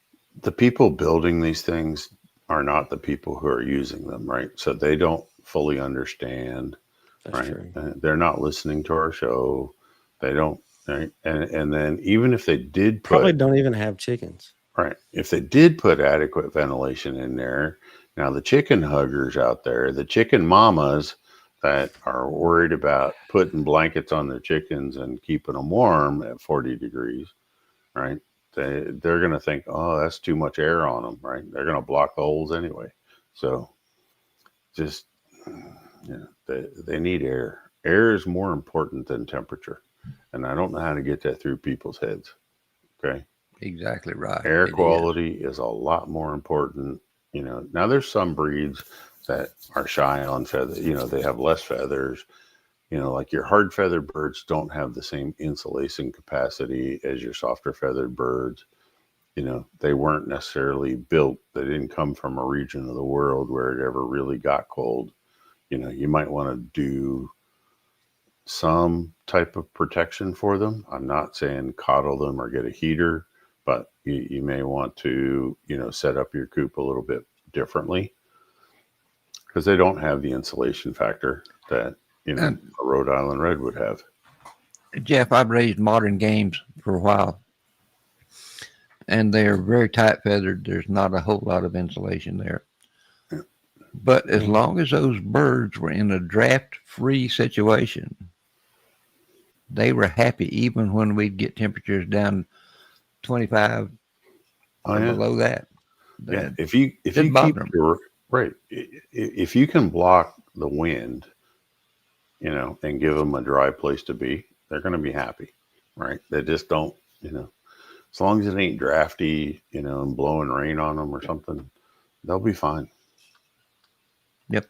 the people building these things are not the people who are using them, right? So they don't fully understand, That's right? true. They're not listening to our show. They don't, right? And then even if they did Probably put, don't even have chickens. right, if they did put adequate ventilation in there, now the chicken huggers out there, the chicken mamas that are worried about putting blankets on their chickens and keeping them warm at 40 degrees, right? They're going to think, oh, that's too much air on them, right? They're going to block the holes anyway. So just, they need air. Air is more important than temperature. And I don't know how to get that through people's heads. Okay. Exactly right. Air It is. quality is a lot more important. Now there's some breeds that are shy on feather, they have less feathers. Like your hard feathered birds don't have the same insulation capacity as your softer feathered birds. They weren't necessarily built, they didn't come from a region of the world where it ever really got cold. You might want to do some type of protection for them. I'm not saying coddle them or get a heater, but you may want to, set up your coop a little bit differently because they don't have the insulation factor that, And a Rhode Island Red would have. Jeff, I've raised modern games for a while, and they're very tight feathered. There's not a whole lot of insulation there. But as long as those birds were in a draft free situation, they were happy even when we'd get temperatures down 25 Oh or yeah. below that. Yeah. That If you didn't keep bother them. your, right, if you can block the wind, and give them a dry place to be, they're going to be happy, right? They just don't, as long as it ain't drafty, and blowing rain on them or something, they'll be fine. Yep.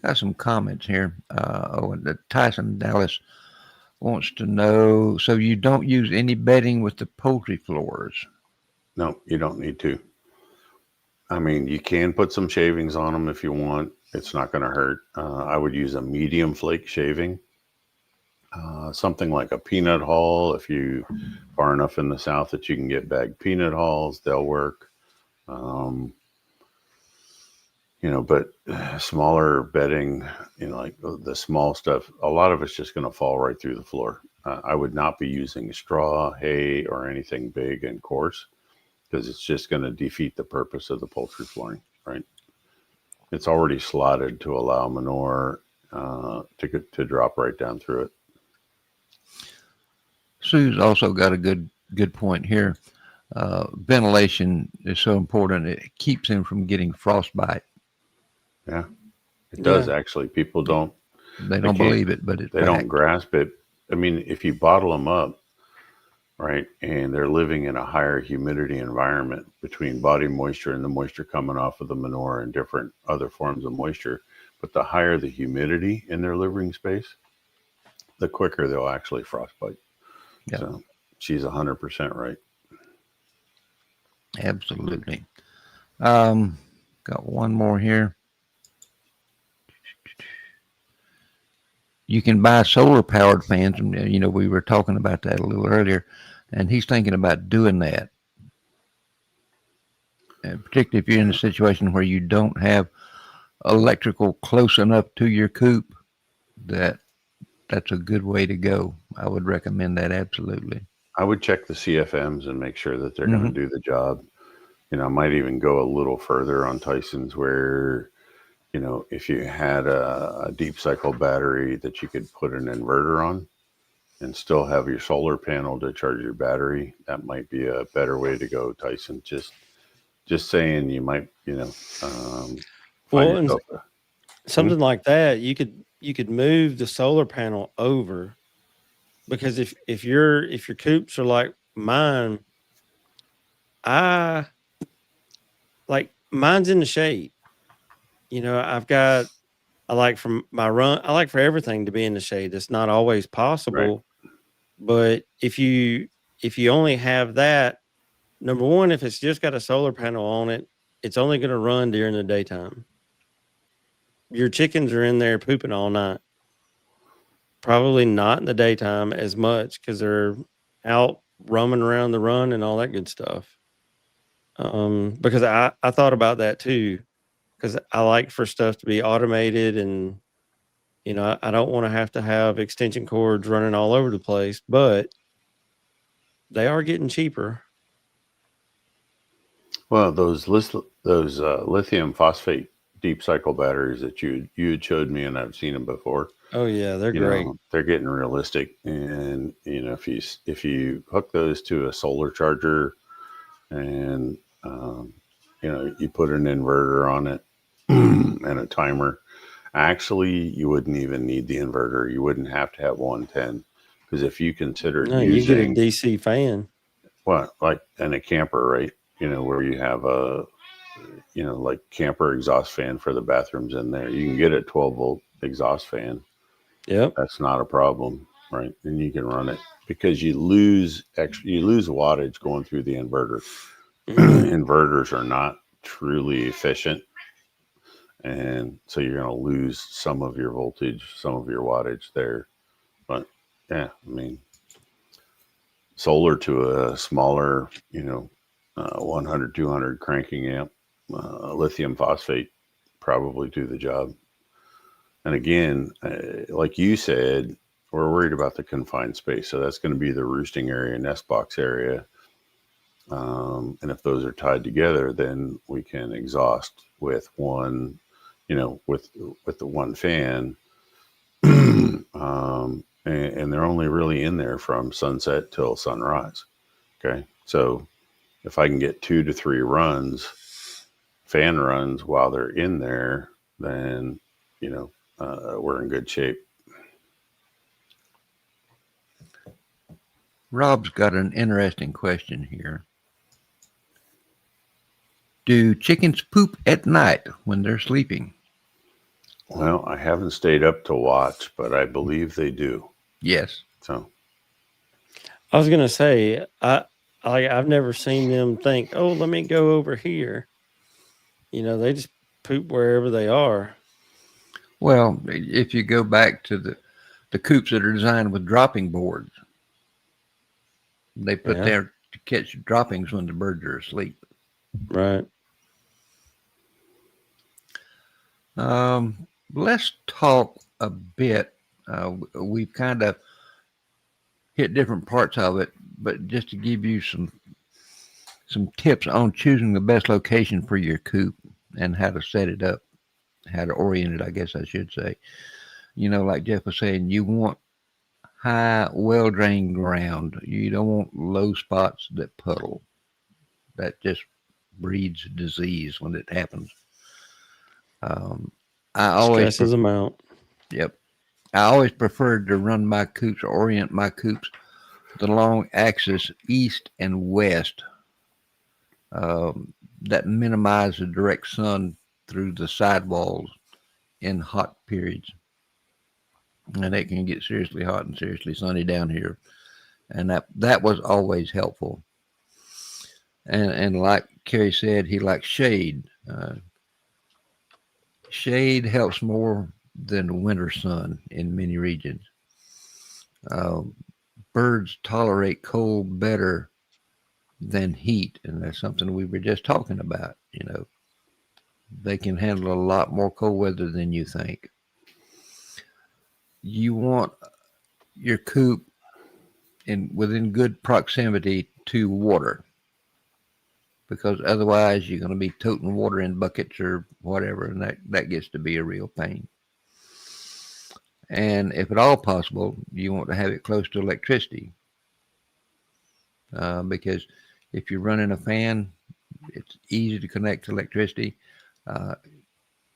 Got some comments here. And Tyson Dallas wants to know, so you don't use any bedding with the poultry floors? No, you don't need to. I mean, you can put some shavings on them if you want. It's not going to hurt. I would use a medium flake shaving, something like a peanut hull. If you far enough in the south that you can get bagged peanut hulls, they'll work. Um, but smaller bedding, like the small stuff, a lot of it's just going to fall right through the floor. I would not be using straw, hay, or anything big and coarse because it's just going to defeat the purpose of the poultry flooring, right? It's already slotted to allow manure to drop right down through it. Sue's also got a good point here. Ventilation is so important; it keeps him from getting frostbite. Yeah, it does Yeah. actually. People don't, They they don't can't, believe it, but it's they don't fact. grasp it. I mean, if you bottle them up, right, and they're living in a higher humidity environment between body moisture and the moisture coming off of the manure and different other forms of moisture, but the higher the humidity in their living space, the quicker they'll actually frostbite. Yeah, So she's 100% right. absolutely. Got one more here. You can buy solar powered fans. And, we were talking about that a little earlier, and he's thinking about doing that. And particularly if you're in a situation where you don't have electrical close enough to your coop, that's a good way to go. I would recommend that absolutely. I would check the CFMs and make sure that they're going Hmm. to do the job. I might even go a little further on Tyson's where, if you had a deep cycle battery that you could put an inverter on and still have your solar panel to charge your battery, that might be a better way to go, Tyson. Just saying, you might, find Well, and yourself hmm? something like that, you could move the solar panel over because if your coops are like mine, I like mine's in the shade. I like from my run, I like for everything to be in the shade. It's not always Right. possible, but if you only have that, number one, if it's just got a solar panel on it, it's only going to run during the daytime. your chickens are in there pooping all night. Probably not in the daytime as much because they're out roaming around the run and all that good stuff. Because I thought about that too, because I like for stuff to be automated and, I don't want to have extension cords running all over the place, but they are getting cheaper. Well, those lithium phosphate deep cycle batteries that you had showed me, and I've seen them before. Oh yeah, they're great. They're getting realistic, and if you hook those to a solar charger, and you put an inverter on it and a timer. Actually, you wouldn't even need the inverter. You wouldn't have to have 110, because if you consider You get a DC fan. What, like in a camper, right? Where you have a like camper exhaust fan for the bathrooms in there. You can get a 12-volt exhaust fan. Yep. That's not a problem, right? And you can run it, because you lose wattage going through the inverter. Inverters are not truly efficient, and so you're going to lose some of your voltage, some of your wattage there. But yeah, I mean, solar to a smaller 100 200 cranking amp, lithium phosphate probably do the job. And again, like you said, we're worried about the confined space, so that's going to be the roosting area, nest box area. And if those are tied together, then we can exhaust with one, with the one fan. And they're only really in there from sunset till sunrise. Okay. So if I can get 2 to 3 fan runs while they're in there, then, we're in good shape. Rob's got an interesting question here. Do chickens poop at night when they're sleeping? Well, I haven't stayed up to watch, but I believe they do. Yes. So I was gonna say, I've never seen them think, "Oh, let me go over here." They just poop wherever they are. Well, if you go back to the coops that are designed with dropping boards, they put there to catch droppings when the birds are asleep. Right. Let's talk a bit. We've kind of hit different parts of it, but just to give you some tips on choosing the best location for your coop and how to set it up, how to orient it, I guess I should say. Like Jeff was saying, you want high, well-drained ground. You don't want low spots that puddle. That just breeds disease when it happens. I always stresses them out. Yep. I always preferred to run my coops or orient my coops with a long axis east and west. That minimizes the direct sun through the sidewalls in hot periods. And it can get seriously hot and seriously sunny down here. And that was always helpful. And like Kerry said, he likes shade. Shade helps more than winter sun in many regions. Birds tolerate cold better than heat, and that's something we were just talking about. They can handle a lot more cold weather than you think. You want your coop within good proximity to water, because otherwise you're going to be toting water in buckets or whatever, and that gets to be a real pain. And if at all possible, you want to have it close to electricity, because if you're running a fan, it's easy to connect to electricity.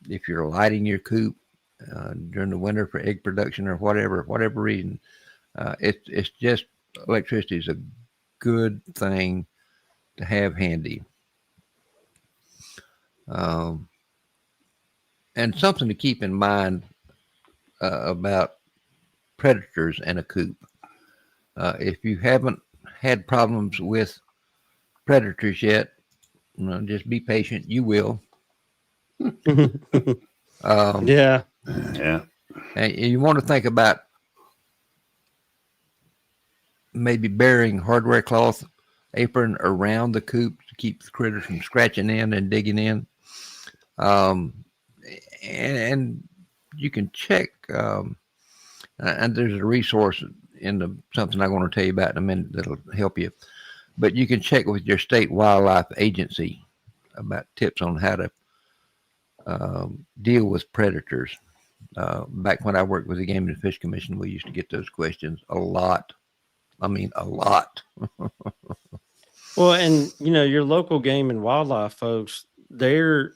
If you're lighting your coop during the winter for egg production or whatever reason, it's just electricity is a good thing to have handy. And something to keep in mind about predators in a coop. If you haven't had problems with predators yet, just be patient. You will. Yeah. Yeah. And you want to think about maybe burying hardware cloth apron around the coop to keep the critters from scratching in and digging in. Um, and you can check, and there's a resource in the something I'm going to tell you about in a minute that'll help you. But you can check with your state wildlife agency about tips on how to deal with predators. Back when I worked with the Game and Fish Commission, we used to get those questions a lot. I mean, a lot. Well, and your local game and wildlife folks, they're,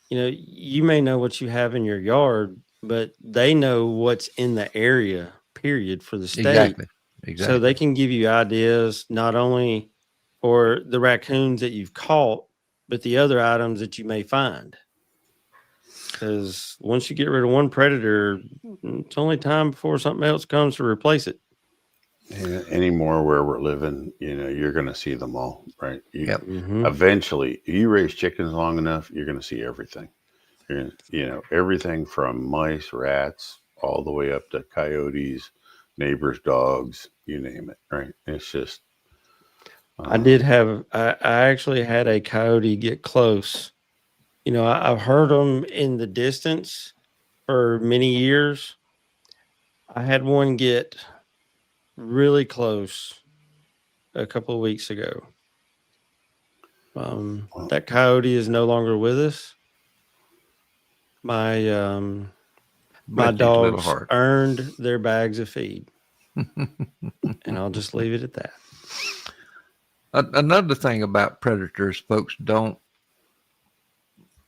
you may know what you have in your yard, but they know what's in the area, period, for the state. Exactly. So Exactly. they can give you ideas not only for the raccoons that you've caught, but the other items that you may find. Because once you get rid of one predator, it's only time before something else comes to replace it. Anymore where we're living, you're going to see them all, right? Yep. Eventually, you raise chickens long enough, you're going to see everything. Everything from mice, rats, all the way up to coyotes, neighbors' dogs, you name it, right? It's just. I actually had a coyote get close. I've heard them in the distance for many years. I had one get really close a couple of weeks ago. That coyote is no longer with us. My Bless his little dogs heart. earned their bags of feed, and I'll just leave it at that. Another thing about predators, folks don't.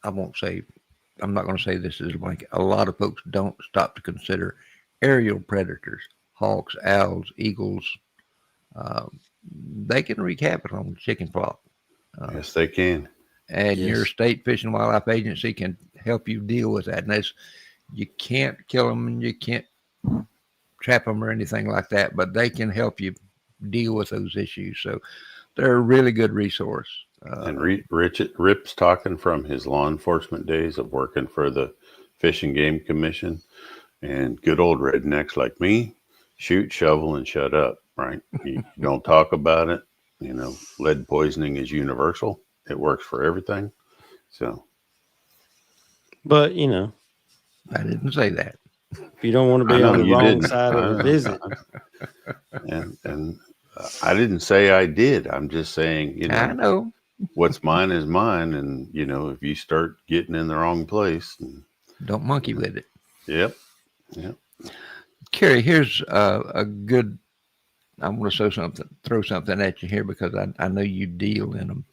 I'm not going to say this is like a lot of folks don't stop to consider aerial predators, hawks, owls, eagles. They can wreak havoc on the chicken flock. Yes, they can. And Yes. your state fish and wildlife agency can help you deal with that. And you can't kill them and you can't trap them or anything like that, but they can help you deal with those issues. So they're a really good resource. And Rip's talking from his law enforcement days of working for the Fish and Game Commission, and good old rednecks like me, shoot, shovel, and shut up, right? You don't talk about it. Lead poisoning is universal. It works for everything. So. But, I didn't say that. if you don't want to be on the wrong side of the visit. And I didn't say I did. I'm just saying, I know. What's mine is mine. And, if you start getting in the wrong place. Don't monkey with it. Yep. Kerry, here's a good, I'm going to throw something at you here because I know you deal in them.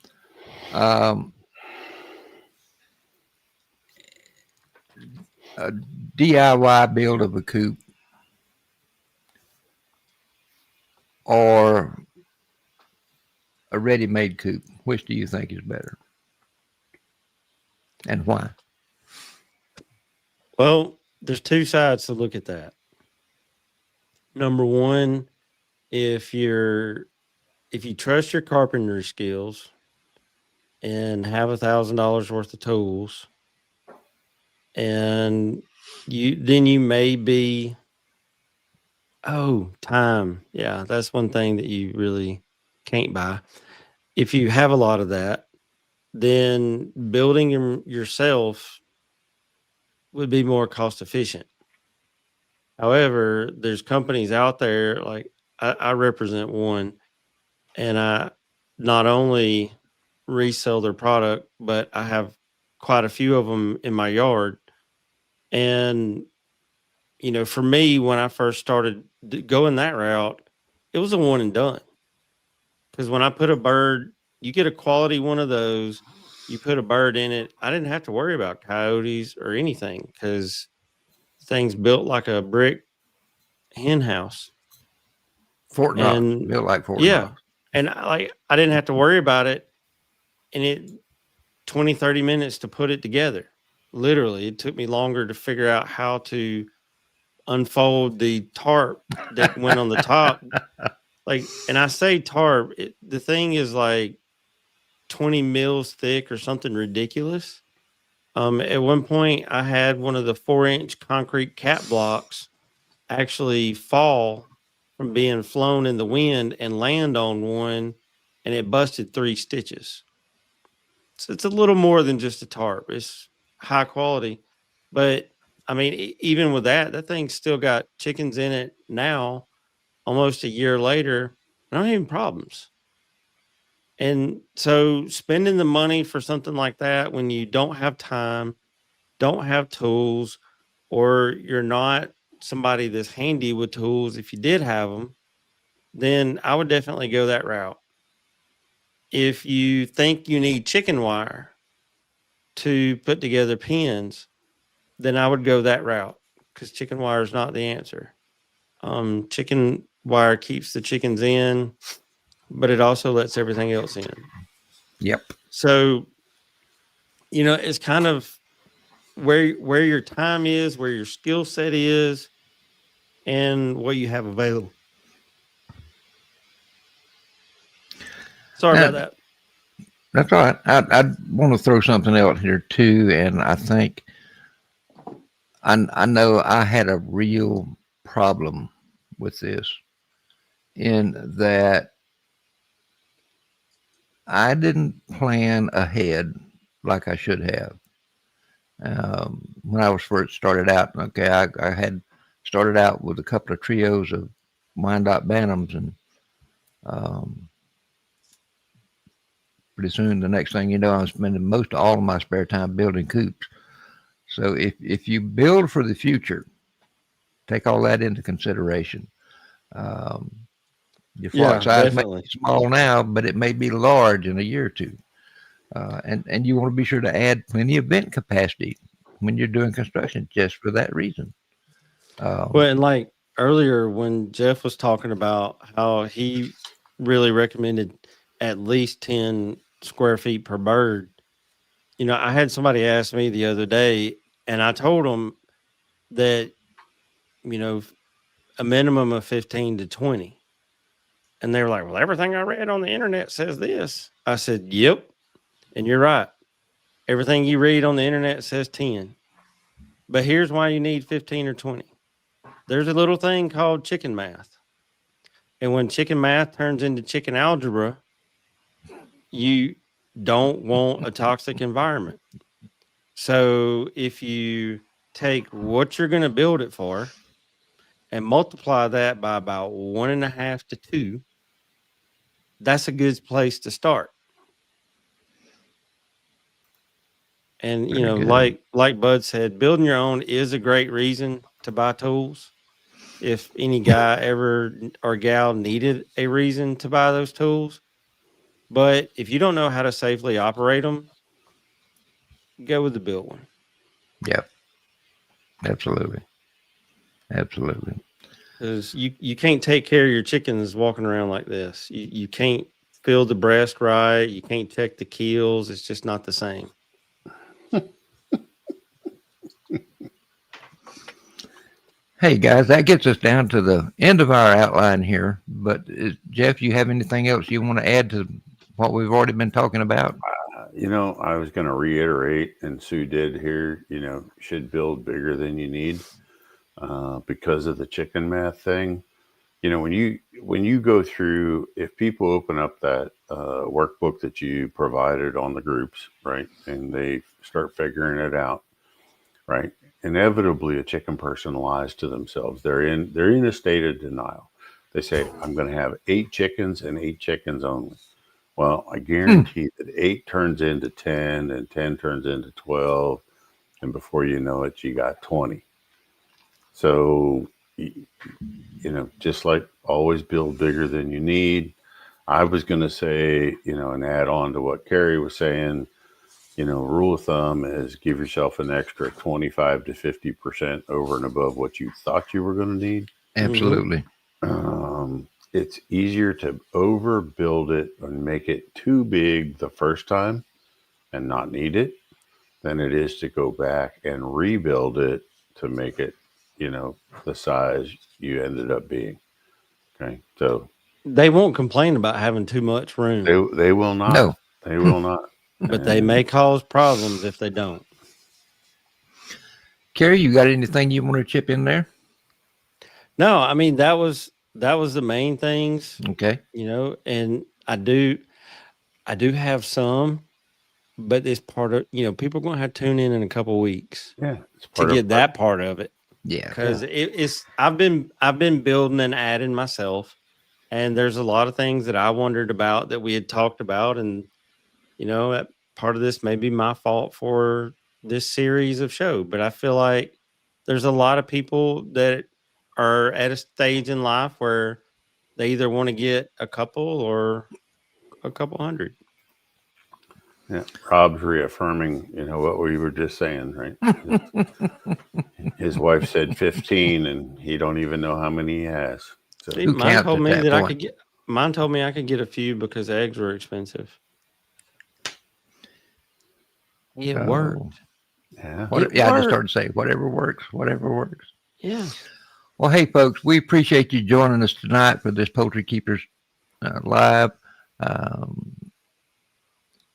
A DIY build of a coop or a ready-made coop, which do you think is better? And why? Well, there's two sides to look at that. Number one, if you trust your carpentry skills and have $1,000 worth of tools, and you may be, time. Yeah, that's one thing that you really can't buy. If you have a lot of that, then building yourself would be more cost efficient. However, there's companies out there, like I represent one, and I not only resell their product, but I have quite a few of them in my yard. And, for me, when I first started going that route, it was a one and done. Because when I put a bird, you get a quality one of those, you put a bird in it, I didn't have to worry about coyotes or anything because thing's built like a brick hen house. Fort Knox, built like Fort Knox. And I didn't have to worry about it. And it 20, 30 minutes to put it together. Literally, it took me longer to figure out how to unfold the tarp that went on the top. And I say tarp, the thing is like 20 mils thick or something ridiculous. At one point, I had one of the 4-inch concrete cap blocks actually fall from being flown in the wind and land on one, and it busted 3 stitches. So it's a little more than just a tarp. It's high quality, but I mean, even with that, that thing's still got chickens in it now, almost a year later. Not even problems. And so spending the money for something like that when you don't have time, don't have tools, or you're not somebody that's handy with tools, if you did have them, then I would definitely go that route. If you think you need chicken wire to put together pens, then I would go that route because chicken wire is not the answer. Chicken wire keeps the chickens in, but it also lets everything else in. Yep. So, it's kind of where your time is, where your skill set is, and what you have available. Sorry about that. That's all right. I want to throw something else here too, and I think I know I had a real problem with this in that I didn't plan ahead like I should have. When I was first started out, okay, I had started out with a couple of trios of Wyandotte Bantams, and pretty soon the next thing you know, I'm spending most all of my spare time building coops. So if you build for the future, take all that into consideration. Your flock size definitely. may be small now, but it may be large in a year or two. And you want to be sure to add plenty of vent capacity when you're doing construction just for that reason. Well, and like earlier when Jeff was talking about how he really recommended at least 10 square feet per bird, I had somebody ask me the other day, and I told them that, a minimum of 15 to 20. And they were like, well, everything I read on the internet says this. I said, yep. And you're right. Everything you read on the internet says 10. But here's why you need 15 or 20. There's a little thing called chicken math. And when chicken math turns into chicken algebra, you don't want a toxic environment. So if you take what you're going to build it for and multiply that by about 1.5 to 2, that's a good place to start. And, like Bud said, building your own is a great reason to buy tools. If any guy ever or gal needed a reason to buy those tools. But if you don't know how to safely operate them, go with the built one. Yep. Absolutely. Absolutely. Because you can't take care of your chickens walking around like this. You can't fill the breast right. You can't check the keels. It's just not the same. Hey guys, that gets us down to the end of our outline here. But Jeff, you have anything else you want to add to what we've already been talking about? I was going to reiterate, and Sue did here, should build bigger than you need because of the chicken math thing. When you go through, if people open up that workbook that you provided on the groups, right, and they start figuring it out, right, inevitably a chicken person lies to themselves. They're in a state of denial. They say, I'm going to have 8 chickens and 8 chickens only. Well, I guarantee that 8 turns into 10 and 10 turns into 12. And before you know it, you got 20. So, just like always build bigger than you need. I was going to say, and add on to what Carrie was saying, rule of thumb is give yourself an extra 25 to 50% over and above what you thought you were going to need. Absolutely. It's easier to overbuild it and make it too big the first time and not need it than it is to go back and rebuild it to make it, the size you ended up being. Okay. So they won't complain about having too much room. They will not. No. They will not. But they may cause problems if they don't. Kerry, you got anything you want to chip in there? No, I mean that was the main things, Okay. and I do have some, but it's part of, people are going to have to tune in a couple weeks Yeah, it's to part get of that part of it. Yeah. Because it's I've been building and adding myself, and there's a lot of things that I wondered about that we had talked about, and that part of this may be my fault for this series of show, but I feel like there's a lot of people that are at a stage in life where they either want to get a couple or a couple hundred. Yeah, Rob's reaffirming, what we were just saying, right? His wife said 15, and he don't even know how many he has. So See, Who mine counts told at me that that I point? could get. Mine told me I could get a few because eggs were expensive. It Oh. worked. yeah, What, It yeah, I just worked. started to say whatever works, whatever works. Yeah. Well, hey, folks, we appreciate you joining us tonight for this Poultry Keepers live.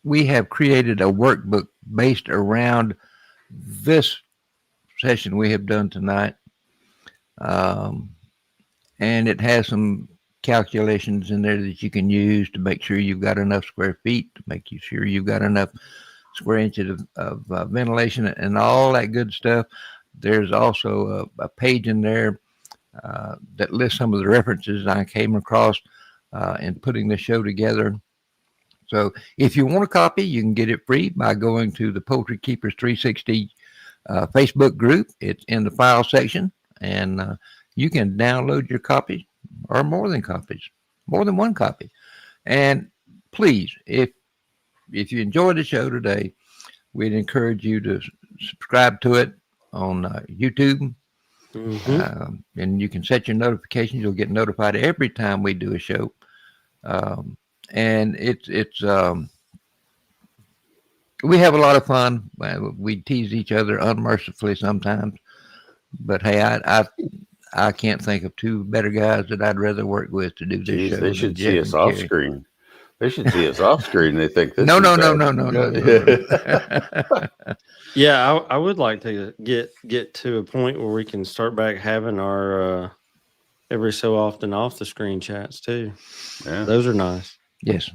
We have created a workbook based around this session we have done tonight. And it has some calculations in there that you can use to make sure you've got enough square feet, to make you sure you've got enough square inches of ventilation and all that good stuff. There's also a page in there that lists some of the references I came across in putting the show together. So if you want a copy, you can get it free by going to the Poultry Keepers 360 Facebook group. It's in the file section, and you can download your copy or more than one copy. And please, if you enjoyed the show today, we'd encourage you to subscribe to it on YouTube. And you can set your notifications. You'll get notified every time we do a show. And it's we have a lot of fun. We tease each other unmercifully sometimes, but hey, I can't think of two better guys that I'd rather work with to do this geez, show. they than should Jeff see us and off Kerry. screen. They should see us off screen. They think this. No. Yeah, I would like to get to a point where we can start back having our every so often off the screen chats too. Yeah. Those are nice. Yes.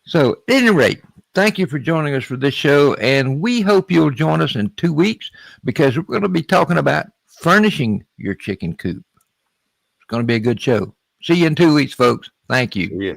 So, at any rate, thank you for joining us for this show, and we hope you'll join us in 2 weeks because we're going to be talking about furnishing your chicken coop. It's going to be a good show. See you in 2 weeks, folks. Thank you. Yeah.